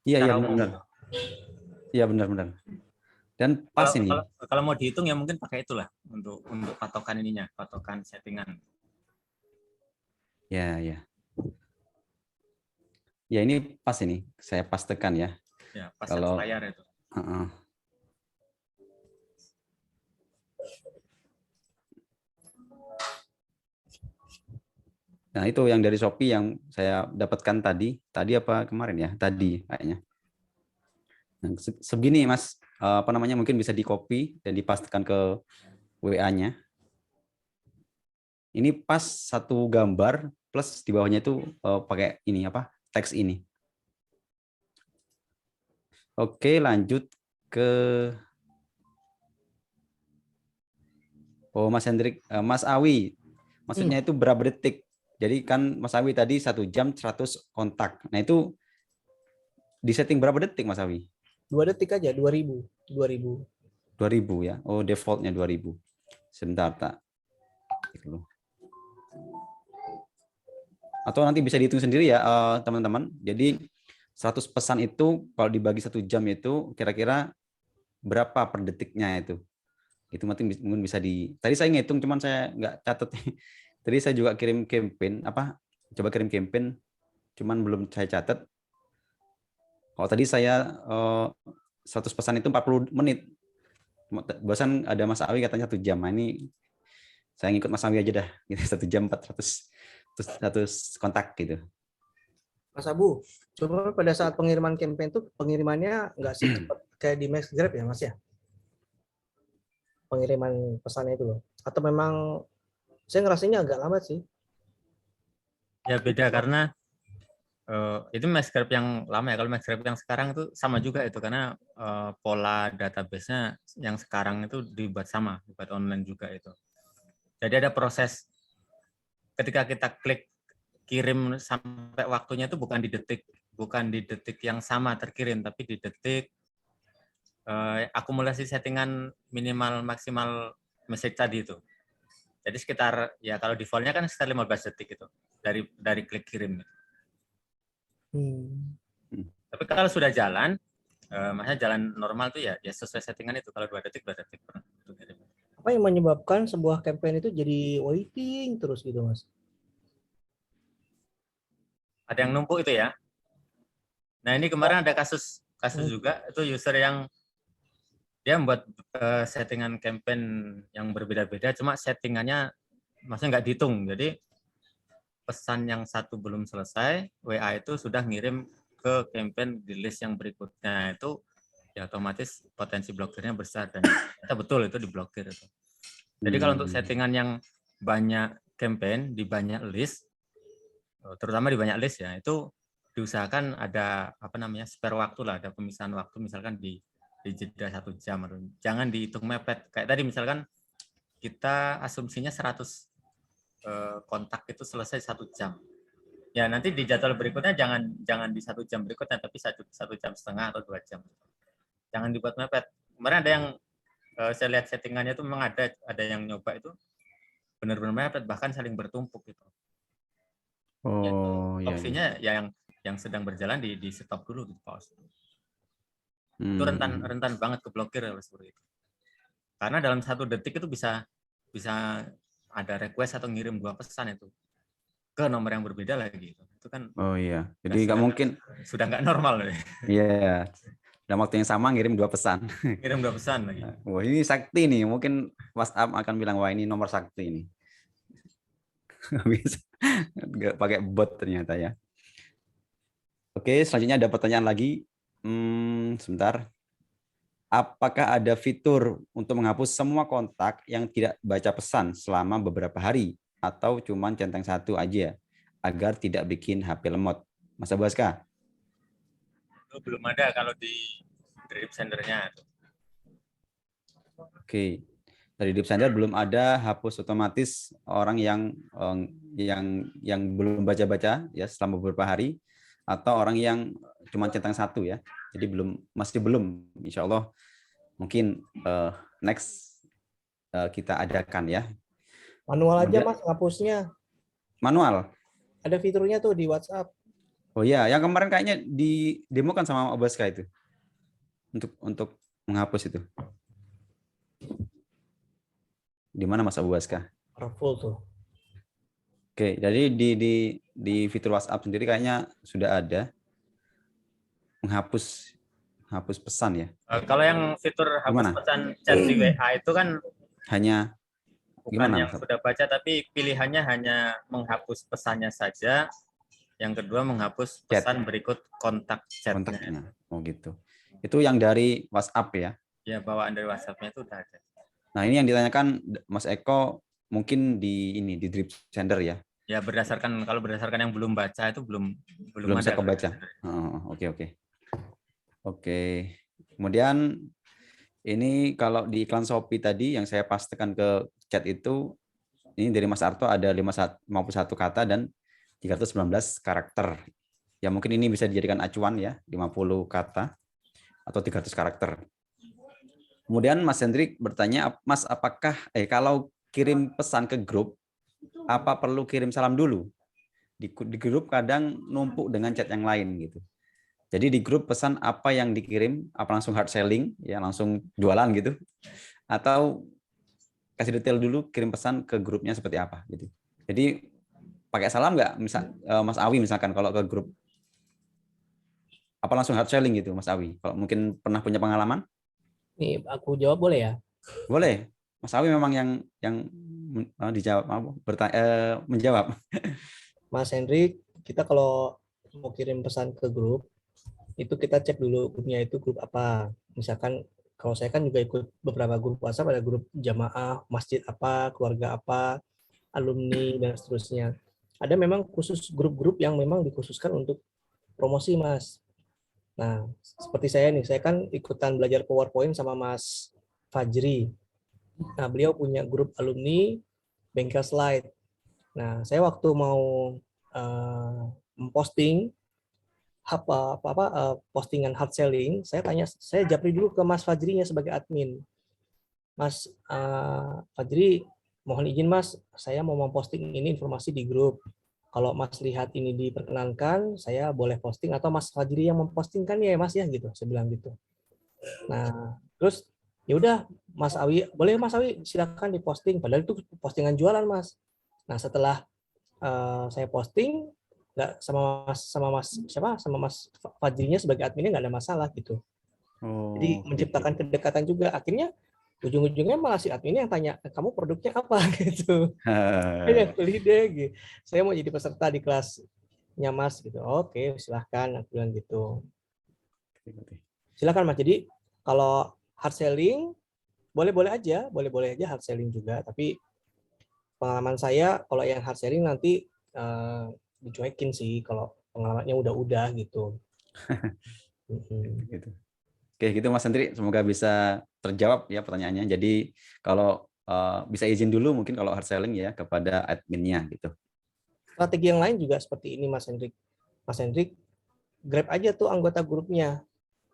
Iya benar. Iya benar. Dan pas ini. Kalau mau dihitung ya mungkin pakai itulah untuk patokan ininya, patokan settingan. Ya. Ya ini pas ini, saya pas tekan ya. Ya, pas satu layar itu. Nah itu yang dari Shopee yang saya dapatkan tadi apa kemarin ya? Tadi kayaknya. Nah, segini Mas, mungkin bisa di copy dan dipastikan ke WA-nya. Ini pas satu gambar plus di bawahnya itu pakai ini teks ini. Oke, lanjut ke Mas Hendrik, Mas Awi. Maksudnya itu berapa detik? Jadi kan Mas Awi tadi 1 jam 100 kontak. Nah itu di setting berapa detik Mas Awi? 2 detik aja, 2000 ya. Oh, defaultnya 2000. Sebentar, tak. Atau nanti bisa dihitung sendiri ya, teman-teman. Jadi 100 pesan itu kalau dibagi 1 jam itu kira-kira berapa per detiknya itu. Itu mungkin bisa tadi saya ngitung cuman saya nggak catat. Tadi saya juga kirim campaign, coba kirim campaign, cuman belum saya catat. Kalau tadi saya 100 pesan itu 40 menit. Bosan ada Mas Awi katanya 1 jam. Nah, ini saya ngikut Mas Awi aja dah. 1 jam 400 kontak gitu. Mas Abu, cuma pada saat pengiriman campaign itu pengirimannya nggak secepat kayak di MaxGrab ya Mas ya? Pengiriman pesannya itu loh. Atau memang saya ngerasanya agak lambat sih. Ya beda karena itu MaxGrab yang lama ya. Kalau MaxGrab yang sekarang itu sama juga itu karena pola database-nya yang sekarang itu dibuat online juga itu. Jadi ada proses ketika kita klik kirim sampai waktunya itu bukan di detik yang sama terkirim, tapi di detik akumulasi settingan minimal maksimal message tadi itu. Jadi sekitar ya kalau defaultnya kan sekitar 15 detik itu dari klik kirim. Tapi kalau sudah jalan, maksudnya jalan normal tuh ya sesuai settingan itu. Kalau 2 detik. Apa yang menyebabkan sebuah campaign itu jadi waiting terus gitu, Mas? Ada yang numpuk itu ya. Nah, ini kemarin ada kasus juga, itu user yang dia membuat settingan campaign yang berbeda-beda, cuma settingannya maksudnya nggak dihitung. Jadi pesan yang satu belum selesai, WA itu sudah ngirim ke campaign di list yang berikutnya. Itu ya otomatis potensi blokirnya besar, dan kita betul itu diblokir itu. Jadi kalau untuk settingan yang banyak campaign di banyak list, terutama di banyak list ya, itu diusahakan ada spare waktu lah, ada pemisahan waktu, misalkan di jeda 1 jam, atau jangan dihitung mepet. Kayak tadi misalkan kita asumsinya 100 kontak itu selesai 1 jam. Ya nanti di jadwal berikutnya jangan di 1 jam berikutnya, tapi 1 jam setengah atau 2 jam. Jangan dibuat mepet. Kemarin ada yang saya lihat settingannya itu memang ada yang nyoba itu benar-benar mepet, bahkan saling bertumpuk gitu. Oh, iya. Opsinya ya yang sedang berjalan di stop dulu, di pause. Itu rentan banget keblokir seperti itu. Karena dalam 1 detik itu bisa ada request atau ngirim 2 pesan itu ke nomor yang berbeda lagi. Itu kan. Oh iya. Jadi nggak mungkin. Sudah nggak normal. Iya. Dalam waktu yang sama ngirim 2 pesan. Ngirim 2 pesan lagi. Wah, ini sakti nih. Mungkin WhatsApp akan bilang, wah ini nomor sakti ini. Bisa. Nggak pakai bot ternyata ya. Oke, selanjutnya ada pertanyaan lagi. Sebentar. Apakah ada fitur untuk menghapus semua kontak yang tidak baca pesan selama beberapa hari, atau cuma centang 1 aja agar tidak bikin HP lemot? Mas Abu Aska? Itu belum ada kalau di Drip Sender-nya. Oke. Dari Drip Sender belum ada hapus otomatis orang yang belum baca-baca ya selama beberapa hari, atau orang yang cuma centang 1 ya. Jadi masih belum. Insya Allah mungkin next kita adakan ya. Manual aja Mas hapusnya. Manual? Ada fiturnya tuh di WhatsApp. Oh iya, yang kemarin kayaknya di demo kan sama Obaska itu. Untuk menghapus itu. Di mana Mas Abu Baska? Full tuh. Oke, jadi di fitur WhatsApp sendiri kayaknya sudah ada menghapus pesan ya. Kalau yang fitur hapus pesan chat di WA itu kan hanya bukan yang sudah baca, tapi pilihannya hanya menghapus pesannya saja. Yang kedua menghapus pesan berikut kontaknya. Oh gitu. Itu yang dari WhatsApp ya? Ya, bawaan dari WhatsApp-nya itu udah ada. Nah, ini yang ditanyakan Mas Eko mungkin di Drip Sender ya? Ya, kalau berdasarkan yang belum baca itu belum bisa kebaca. Oke. Kemudian ini kalau di iklan Shopee tadi yang saya pastikan ke chat itu, ini dari Mas Arto ada 51 kata dan 319 karakter. Ya mungkin ini bisa dijadikan acuan ya, 50 kata atau 300 karakter. Kemudian Mas Hendrik bertanya, Mas apakah kalau kirim pesan ke grup, apa perlu kirim salam dulu? Di grup kadang numpuk dengan chat yang lain gitu. Jadi di grup pesan apa yang dikirim, apa langsung hard selling, ya langsung jualan gitu, atau kasih detail dulu kirim pesan ke grupnya seperti apa gitu. Jadi pakai salam nggak, Mas Awi misalkan kalau ke grup, apa langsung hard selling gitu Mas Awi? Kalau mungkin pernah punya pengalaman? Nih aku jawab boleh ya? Boleh. Mas Awi memang yang dijawab, menjawab. Mas Hendrik, kita kalau mau kirim pesan ke grup, itu kita cek dulu grupnya itu grup apa. Misalkan kalau saya kan juga ikut beberapa grup WhatsApp, ada grup jamaah, masjid apa, keluarga apa, alumni, dan seterusnya. Ada memang khusus grup-grup yang memang dikhususkan untuk promosi, Mas. Nah, seperti saya nih, saya kan ikutan belajar PowerPoint sama Mas Fajri. Nah, beliau punya grup alumni bengkel slide. Nah, saya waktu mau memposting postingan hard selling, saya japri dulu ke Mas Fajrinya sebagai admin. Mas Fajri, mohon izin Mas, saya mau memposting ini informasi di grup. Kalau Mas lihat ini diperkenankan, saya boleh posting atau Mas Fajri yang mempostingkan ya Mas ya gitu, saya bilang gitu. Nah, terus Ya udah, Mas Awi, boleh Mas Awi silakan diposting. Padahal itu postingan jualan, Mas. Nah, setelah saya posting, nggak sama Mas Fadlinya sebagai adminnya nggak ada masalah gitu. Jadi Oh, gitu. menciptakan kedekatan juga. Akhirnya ujung-ujungnya malah si adminnya yang tanya, kamu produknya apa gitu. Saya beli deh gitu. Saya mau jadi peserta di kelasnya Mas gitu. Oke, silahkan, aku bilang gitu. Silakan Mas. Jadi kalau hard selling boleh-boleh aja hard selling juga. Tapi pengalaman saya kalau yang hard selling nanti dicuekin sih kalau pengalamannya udah gitu. Gitu. Oke, gitu Mas Hendri. Semoga bisa terjawab ya pertanyaannya. Jadi kalau bisa izin dulu mungkin kalau hard selling ya kepada adminnya gitu. Strategi yang lain juga seperti ini Mas Hendrik. Mas Hendrik, grab aja tuh anggota grupnya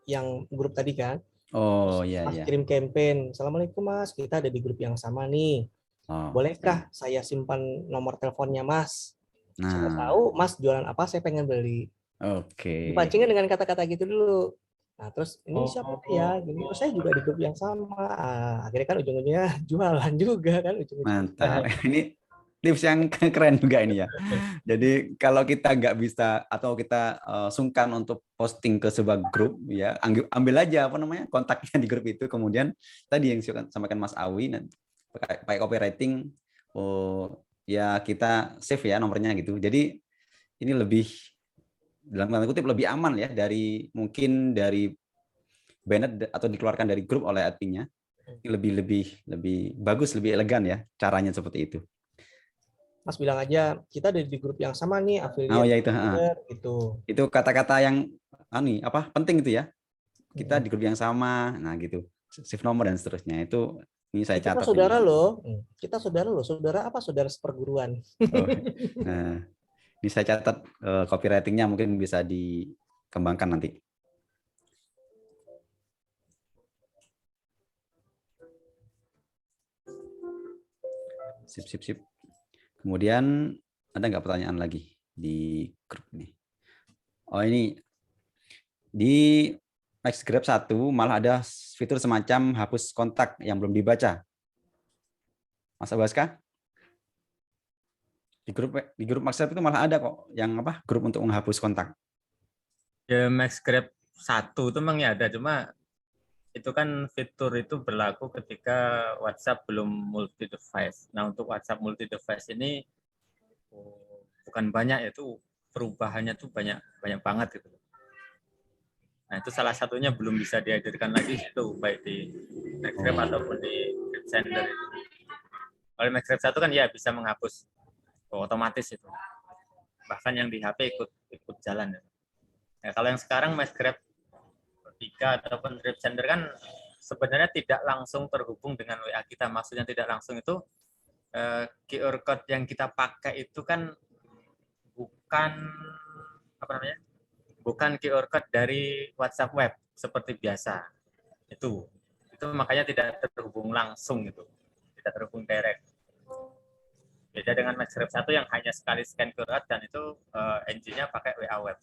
yang grup tadi kan. Oh, Terus iya, Mas iya. kirim campaign. Assalamualaikum Mas, kita ada di grup yang sama nih. Oh, Bolehkah saya simpan nomor teleponnya Mas? Siapa nah, tahu Mas jualan apa, saya pengen beli. oke. Dipancingin dengan kata-kata gitu dulu. Nah, terus ini siapa Oh, ya? Gini, oh, saya juga di grup yang sama. Akhirnya kan ujung-ujungnya jualan juga kan ujung-ujungnya. Mantap. Ini tips yang keren juga ini ya. Jadi kalau kita nggak bisa atau kita sungkan untuk posting ke sebuah grup ya, ambil aja apa namanya kontaknya di grup itu. Kemudian tadi yang sampaikan Mas Awi, pakai copywriting, oh ya kita save ya nomornya gitu. Jadi ini lebih dalam tanda kutip lebih aman ya dari mungkin dari banned atau dikeluarkan dari grup oleh adminnya. Lebih bagus, lebih elegan ya caranya seperti itu. Mas bilang aja kita ada di grup yang sama nih, Oh affiliate ya itu, gitu. itu kata-kata yang apa penting itu ya. Kita di grup yang sama, nah gitu. Save nomor dan seterusnya itu ini saya Kita catat saudara ini. loh. Kita saudara loh. Saudara apa? Saudara seperguruan. Oh, nah, ini saya catat copywritingnya mungkin bisa dikembangkan nanti. Sip. Kemudian ada nggak pertanyaan lagi di grup ini? Oh ini di MaxGrab 1 malah ada fitur semacam hapus kontak yang belum dibaca. Mas Abaska? Di grup MaxGrab itu malah ada kok yang apa? Grup untuk menghapus kontak. Ya MaxGrab 1 itu memang ya ada, cuma itu kan fitur itu berlaku ketika WhatsApp belum multi device. Nah, untuk WhatsApp multi device ini bukan banyak, itu perubahannya tuh banyak banget gitu. Nah, itu salah satunya belum bisa dihadirkan lagi itu baik di MaxGrab ataupun di Gripsender. Kalau MaxGrab 1 kan ya bisa menghapus otomatis itu. Bahkan yang di HP ikut jalan. Nah, kalau yang sekarang MaxGrab 3 ataupun Gripsender kan sebenarnya tidak langsung terhubung dengan WA kita. Maksudnya tidak langsung itu QR code yang kita pakai itu kan bukan bukan QR code dari WhatsApp web seperti biasa. Itu makanya tidak terhubung langsung itu. Tidak terhubung direct. Beda dengan MaxGrab 1 yang hanya sekali scan QR code dan itu engine-nya pakai WA web.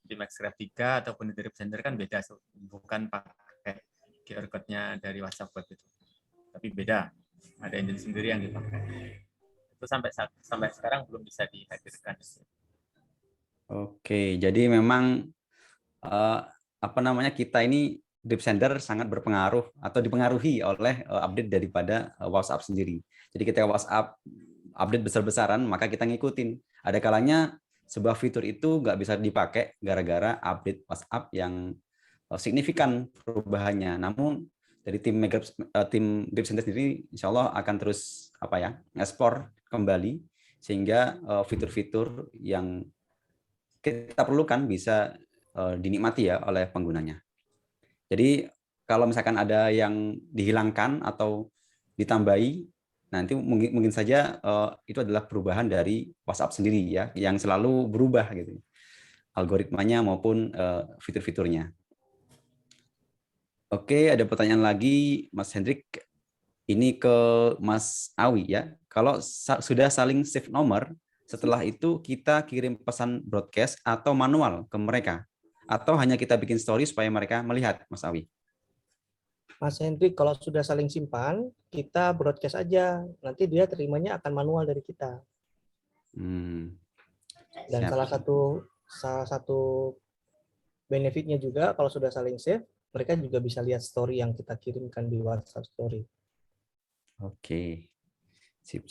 Di MaxGrab 3 ataupun di Gripsender kan beda, bukan pakai QR code-nya dari WhatsApp web itu. Tapi beda, ada engine sendiri yang dipakai. Itu sampai sekarang belum bisa dihadirkan. Oke, jadi memang apa namanya kita ini Gripsender sangat berpengaruh atau dipengaruhi oleh update daripada WhatsApp sendiri. Jadi ketika WhatsApp update besar-besaran, maka kita ngikutin. Ada kalanya sebuah fitur itu nggak bisa dipakai gara-gara update WhatsApp yang signifikan perubahannya. Namun dari tim Gripsender sendiri, insya Allah akan terus nge-explore kembali sehingga fitur-fitur yang kita perlukan bisa dinikmati ya oleh penggunanya. Jadi kalau misalkan ada yang dihilangkan atau ditambahi, nanti mungkin saja itu adalah perubahan dari WhatsApp sendiri ya, yang selalu berubah gitu, algoritmanya maupun fitur-fiturnya. Oke, ada pertanyaan lagi, Mas Hendrik. Ini ke Mas Awi ya. Kalau sudah saling save nomor, setelah itu kita kirim pesan broadcast atau manual ke mereka, atau hanya kita bikin story supaya mereka melihat, Mas Awi? Mas Hendrik, kalau sudah saling simpan, kita broadcast aja. Nanti dia terimanya akan manual dari kita. Dan Siap. salah satu benefitnya juga kalau sudah saling save, mereka juga bisa lihat story yang kita kirimkan di WhatsApp story. Oke. Sip.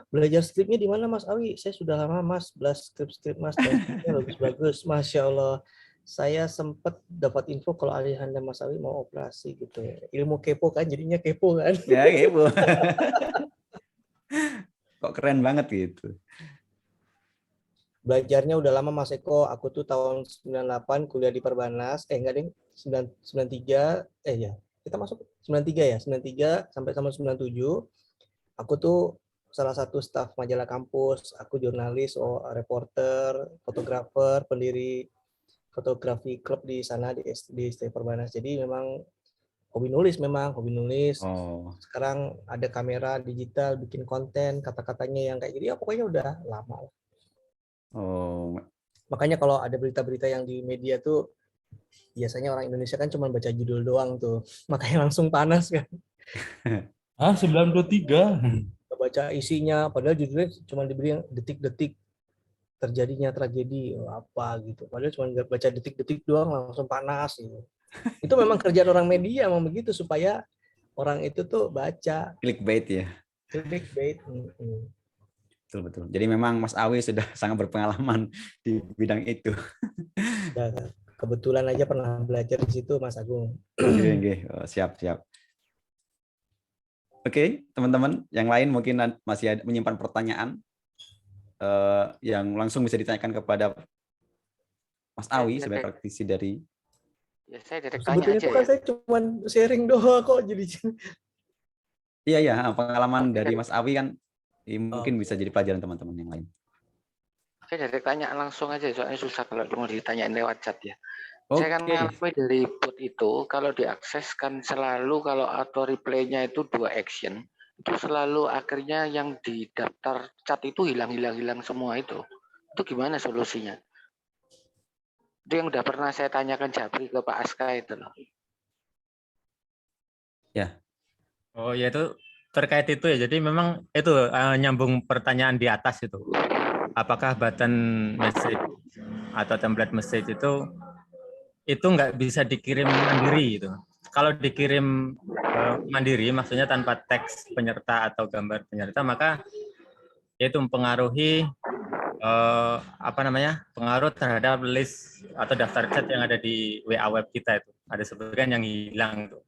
Belajar skripnya di mana Mas Awi? Saya sudah lama Mas belajar skrip Mas, dan skripnya bagus-bagus. Masya Allah. Saya sempat dapat info kalau Ayahanda Mas Awi mau operasi gitu. Ilmu kepo kan, jadinya kepo kan. Ya, kepo. Kok keren banget gitu. Belajarnya udah lama Mas Eko. Aku tuh tahun 98 kuliah di Perbanas. Enggak deh, 93. Ya. Kita masuk 93 ya. 93 sampai sama 97. Aku tuh salah satu staf majalah kampus. Aku jurnalis, reporter, fotografer, pendiri fotografi klub di sana di ST Perbanas. Jadi memang hobi nulis. Oh. Sekarang ada kamera digital, bikin konten, kata-katanya yang kayak gitu. Ya pokoknya udah lama. Oh. Makanya kalau ada berita-berita yang di media tuh biasanya orang Indonesia kan cuma baca judul doang tuh. Makanya langsung panas kan. 93. Baca isinya, padahal judulnya cuma diberi detik-detik terjadinya tragedi apa gitu. Padahal cuma baca detik-detik doang langsung panas gitu. Itu memang kerjaan orang media memang begitu supaya orang itu tuh baca. Clickbait ya. Clickbait. Betul. Jadi memang Mas Awi sudah sangat berpengalaman di bidang itu. Dan kebetulan aja pernah belajar di situ Mas Agung. Oh, siap. Oke, teman-teman yang lain mungkin masih menyimpan pertanyaan yang langsung bisa ditanyakan kepada Mas Awi sebagai praktisi dari. Ya, saya direct tanya Sebetulnya aja itu kan ya. saya cuma sharing doang kok jadi. Iya, pengalaman dari Mas Awi kan mungkin bisa jadi pelajaran teman-teman yang lain. Oke, direct tanya langsung aja, soalnya susah kalau mau ditanyain lewat chat ya. Oke. Saya kan mengalami dari bot itu, kalau diakses kan selalu kalau auto reply-nya itu 2 action, itu selalu akhirnya yang di daftar chat itu hilang semua itu. Itu gimana solusinya? Itu yang udah pernah saya tanyakan Jabri ke Pak Aska itu loh. Ya. Oh ya, itu terkait itu ya. Jadi memang itu nyambung pertanyaan di atas itu. Apakah button message atau template message itu nggak bisa dikirim mandiri gitu. Kalau dikirim mandiri, maksudnya tanpa teks penyerta atau gambar penyerta, maka itu mempengaruhi pengaruh terhadap list atau daftar chat yang ada di WA web kita itu. Ada sebagian yang hilang tuh.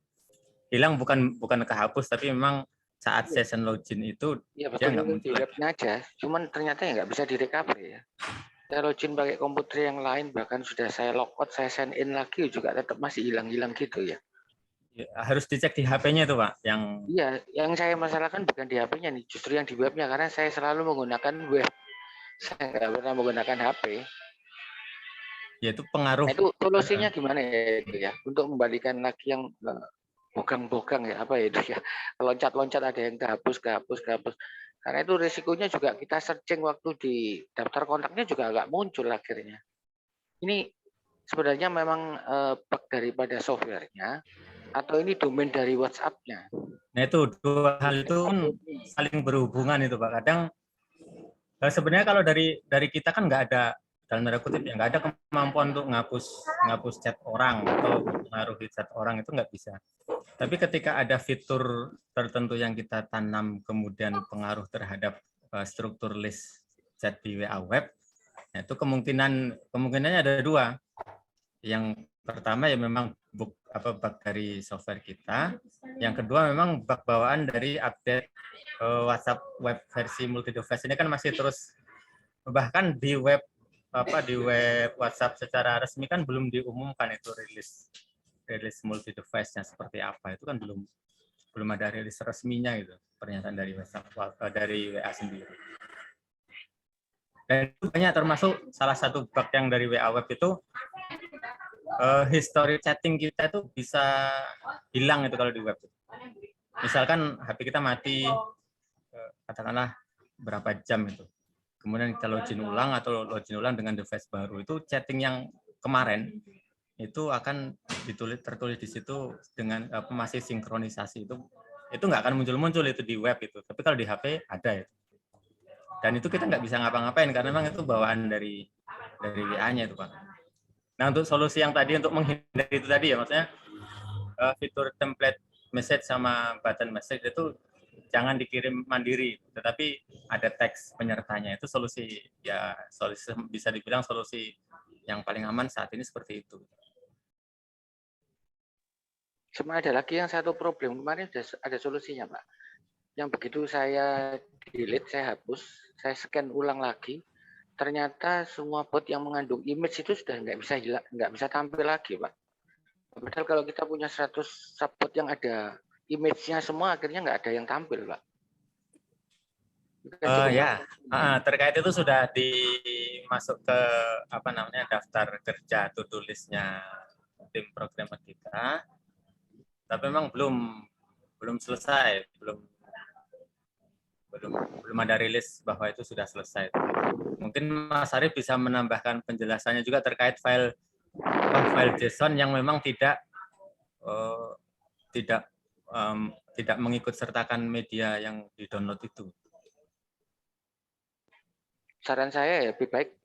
Hilang bukan kehapus, tapi memang saat session login itu ya, dia betul, nggak di muncul. webnya aja, cuman ternyata ya nggak bisa direcovery ya. Saya login pakai komputer yang lain, bahkan sudah saya logout, saya sign in lagi juga tetap masih hilang gitu ya. Ya, harus dicek di HP-nya itu Pak. Iya, yang saya masalahkan bukan di HP-nya nih, justru yang di webnya, karena saya selalu menggunakan web. Saya nggak pernah menggunakan HP. Ya itu pengaruh. Nah, itu solusinya gimana ya itu ya? Untuk membalikan lagi yang bogang-bogang ya, apa ya itu ya? Loncat-loncat ada yang kehapus. Karena itu risikonya juga kita searching waktu di daftar kontaknya juga nggak muncul akhirnya. Ini sebenarnya memang bug daripada softwarenya atau ini domain dari WhatsApp-nya? Nah itu dua hal itu kan saling berhubungan itu Pak. Kadang sebenarnya kalau dari kita kan nggak ada, dalam tanda kutip ya, nggak ada kemampuan untuk ngapus chat orang atau mengaruhi chat orang, itu nggak bisa. Tapi ketika ada fitur tertentu yang kita tanam kemudian pengaruh terhadap struktur list chat di WA web, nah itu kemungkinannya ada dua. Yang pertama ya memang bug dari software kita. Yang kedua memang bug bawaan dari update WhatsApp web versi multi device ini kan masih terus, bahkan di web WhatsApp secara resmi kan belum diumumkan itu rilis multi device-nya seperti apa, itu kan belum ada rilis resminya gitu, pernyataan dari WhatsApp dari WA sendiri. Dan itu banyak, termasuk salah satu bug yang dari WA web itu history chatting kita itu bisa hilang itu kalau di web. Misalkan HP kita mati katakanlah berapa jam itu, kemudian kita login ulang dengan device baru, itu chatting yang kemarin itu akan tertulis di situ dengan masih sinkronisasi itu nggak akan muncul itu di web itu. Tapi kalau di HP ada itu. Dan itu kita nggak bisa ngapa-ngapain karena memang itu bawaan dari WA-nya itu Pak. Nah untuk solusi yang tadi untuk menghindari itu tadi ya maksudnya fitur template message sama button message itu jangan dikirim mandiri, tetapi ada teks penyertanya. Itu solusi bisa dibilang solusi yang paling aman saat ini seperti itu. Cuma ada lagi yang satu problem, kemarin ada solusinya Pak. Yang begitu saya delete, saya hapus, saya scan ulang lagi, ternyata semua bot yang mengandung image itu sudah nggak bisa tampil lagi Pak. Padahal kalau kita punya 100 subbot yang ada image-nya semua, akhirnya nggak ada yang tampil Pak. Terkait itu sudah dimasuk ke daftar kerja to-do list-nya tim programmer kita. Tapi memang belum selesai, belum ada rilis bahwa itu sudah selesai. Mungkin Mas Arief bisa menambahkan penjelasannya juga terkait file JSON yang memang tidak mengikut sertakan media yang di-download itu. Saran saya ya lebih baik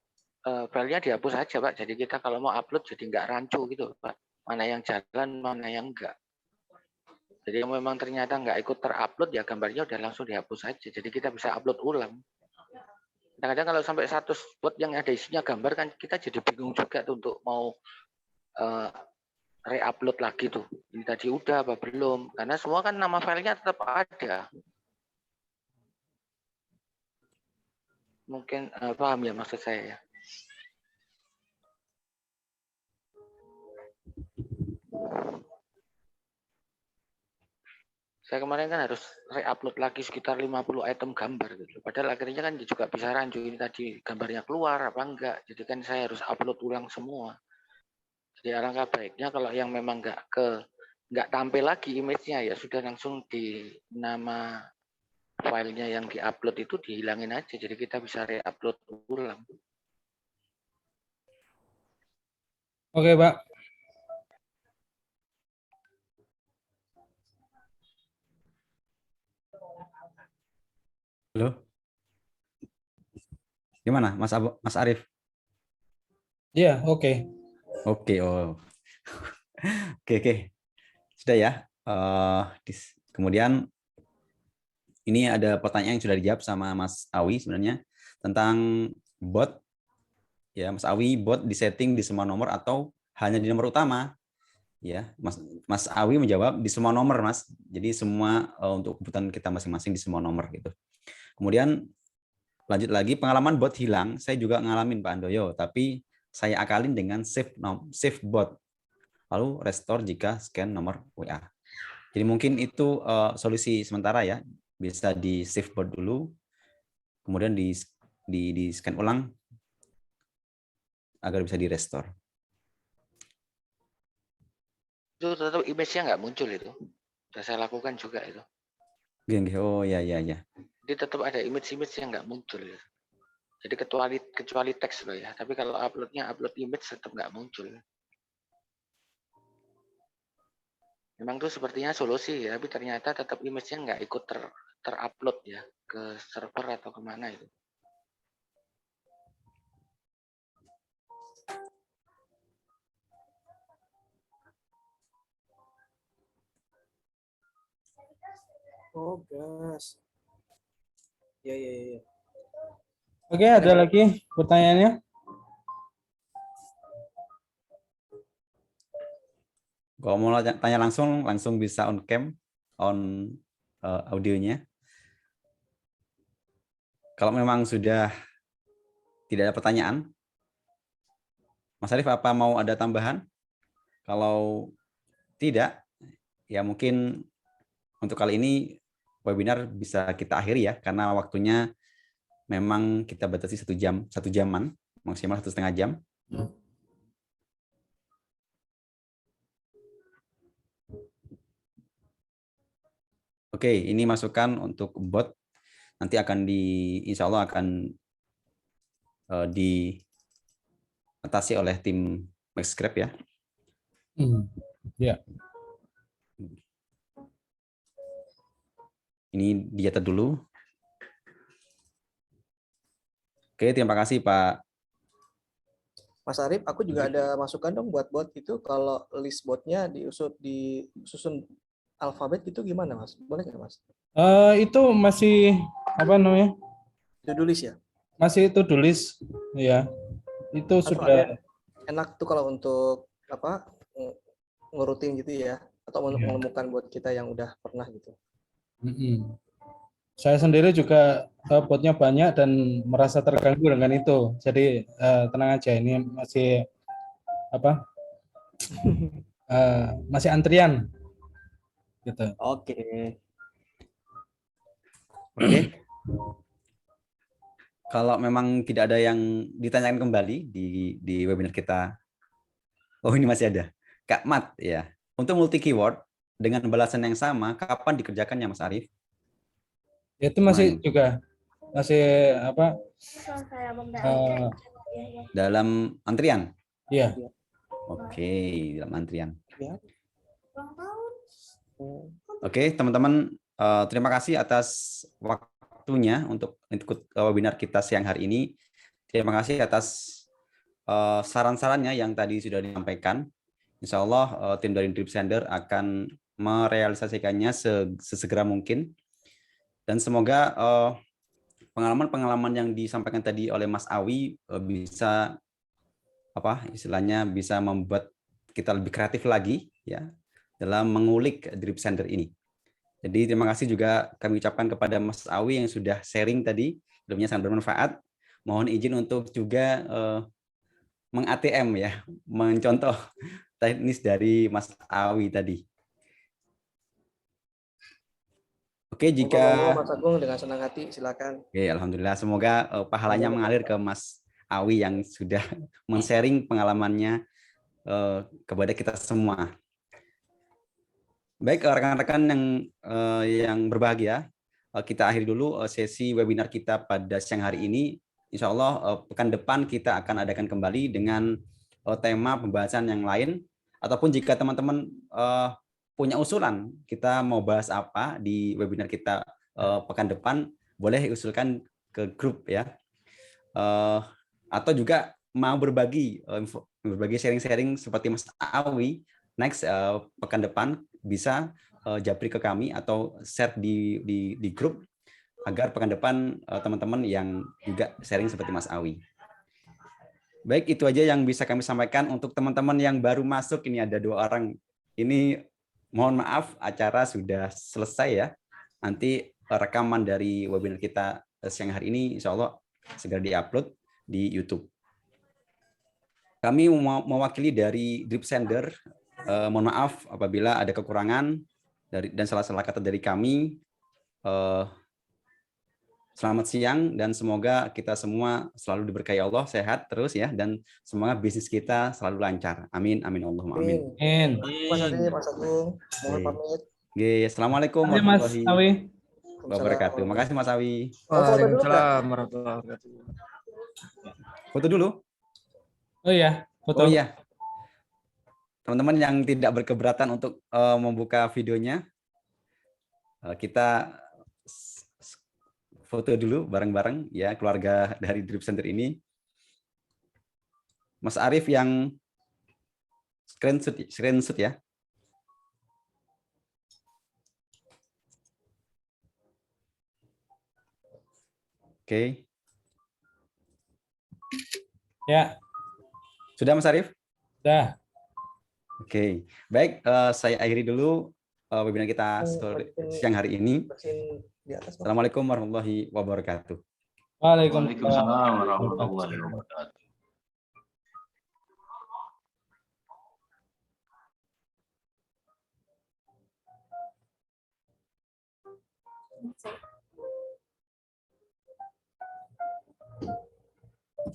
filenya dihapus aja Pak. Jadi kita kalau mau upload jadi nggak rancu gitu Pak. Mana yang jalan, mana yang enggak. Jadi yang memang ternyata nggak ikut terupload ya gambarnya udah langsung dihapus aja. Jadi kita bisa upload ulang. Kadang-kadang kalau sampai 100 bot yang ada isinya gambar kan kita jadi bingung juga tuh untuk mau re-upload lagi tuh. Ini tadi udah apa belum? Karena semua kan nama filenya tetap ada. Mungkin paham ya maksud saya ya. Saya kemarin kan harus re-upload lagi sekitar 50 item gambar gitu. Padahal akhirnya kan juga bisa rancu ini tadi gambarnya keluar apa enggak. Jadi kan saya harus upload ulang semua. Jadi alangkah baiknya kalau yang memang nggak tampil lagi image-nya ya sudah langsung di nama filenya yang diupload itu dihilangin aja. Jadi kita bisa re-upload ulang. Oke, Pak. Halo. Gimana, Mas Arief? Iya, oke. Oke, Oke. Sudah ya. Kemudian ini ada pertanyaan yang sudah dijawab sama Mas Awi sebenarnya tentang bot. Ya, Mas Awi, bot disetting di semua nomor atau hanya di nomor utama? Ya, Mas Awi menjawab di semua nomor, Mas. Jadi semua untuk kebutuhan kita masing-masing di semua nomor gitu. Kemudian lanjut lagi, pengalaman bot hilang, saya juga ngalamin Pak Handoyo, tapi saya akalin dengan save bot. Lalu restore jika scan nomor WA. Jadi mungkin itu solusi sementara ya, bisa di save bot dulu, kemudian di scan ulang agar bisa di restore. Itu tetap image-nya nggak muncul itu. Sudah saya lakukan juga itu. Oh ya. Jadi tetap ada image-image yang nggak muncul. Ya. Jadi kecuali teks loh ya. Tapi kalau upload image tetap nggak muncul. Memang itu sepertinya solusi ya, tapi ternyata tetap image-nya nggak ikut terupload ya ke server atau kemana itu. Oh, gas. Ya. Oke, ada lagi pertanyaannya? Kalau mau tanya langsung bisa on cam, on audionya. Kalau memang sudah tidak ada pertanyaan, Mas Arief apa mau ada tambahan? Kalau tidak, ya mungkin untuk kali ini webinar bisa kita akhiri ya, karena waktunya memang kita batasi 1 jaman, maksimal 1,5 jam. Oke, ini masukan untuk bot. Nanti akan insya Allah akan diatasi oleh tim MaxScrap ya. Ya. Ini dicatat dulu. Oke, terima kasih Pak. Mas Arief, aku juga ada masukan dong buat bot itu, kalau list botnya disusun alfabet itu gimana Mas? Boleh nggak Mas? Itu masih apa namanya? To-do list ya? Masih itu tulis ya. Itu Atau sudah enak tuh kalau untuk apa ngurutin gitu ya, atau Iya. menemukan buat kita yang udah pernah gitu. Saya sendiri juga botnya banyak dan merasa terganggu dengan itu. Jadi tenang aja, ini masih apa? Masih antrian gitu. Oke. Oke. Kalau memang tidak ada yang ditanyakan kembali di webinar kita. Oh, ini masih ada. Kak Mat ya. Untuk multi keyword dengan balasan yang sama, kapan dikerjakannya Mas Arief? Itu masih Gimana? juga masih apa? Dalam antrian? Iya. Oke, dalam antrian. Oke, teman-teman, terima kasih atas waktunya untuk ikut webinar kita siang hari ini. Terima kasih atas saran-sarannya yang tadi sudah disampaikan. Insya Allah tim dari Drip Center akan merealisasikannya sesegera mungkin. Dan semoga pengalaman-pengalaman yang disampaikan tadi oleh Mas Awi bisa istilahnya bisa membuat kita lebih kreatif lagi ya dalam mengulik Drip Center ini. Jadi terima kasih juga kami ucapkan kepada Mas Awi yang sudah sharing tadi, ilmunya sangat bermanfaat. Mohon izin untuk juga meng-ATM ya, mencontoh teknis dari Mas Awi tadi. Oke, jika Mas Agung dengan senang hati silakan. Oke, alhamdulillah semoga pahalanya mengalir ke Mas Awi yang sudah men-sharing pengalamannya kepada kita semua. Baik rekan-rekan yang berbahagia, kita akhiri dulu sesi webinar kita pada siang hari ini. Insya Allah pekan depan kita akan adakan kembali dengan tema pembahasan yang lain. Ataupun jika teman-teman punya usulan, kita mau bahas apa di webinar kita pekan depan, boleh usulkan ke grup ya. Atau juga mau berbagi sharing-sharing seperti Mas Awi, next pekan depan bisa japri ke kami atau share di grup agar pekan depan teman-teman yang juga sharing seperti Mas Awi. Baik, itu aja yang bisa kami sampaikan. Untuk teman-teman yang baru masuk, ini ada 2 orang. Ini mohon maaf, acara sudah selesai ya. Nanti rekaman dari webinar kita siang hari ini insya Allah segera diupload di YouTube. Kami mewakili dari Drip Center, mohon maaf apabila ada kekurangan dan salah-salah kata dari kami. Selamat siang dan semoga kita semua selalu diberkahi Allah, sehat terus ya, dan semoga bisnis kita selalu lancar. Amin, amin, Allahumma amin. Mas Adi, Mas Agung, mohon pamit. Oke, assalamualaikum Mas Awi wabarakatuh. Makasih Mas Awi. Waalaikumsalam warahmatullahi wabarakatuh. Foto dulu. Oh iya, foto. Oh iya. Teman-teman yang tidak berkeberatan untuk membuka videonya, kita foto dulu bareng-bareng ya keluarga dari Drip Center ini. Mas Arief yang screenshot ya. Oke. Ya. Sudah Mas Arief? Sudah. Oke. Baik, saya akhiri dulu webinar kita siang hari ini. Assalamualaikum warahmatullahi wabarakatuh. Waalaikumsalam warahmatullahi wabarakatuh.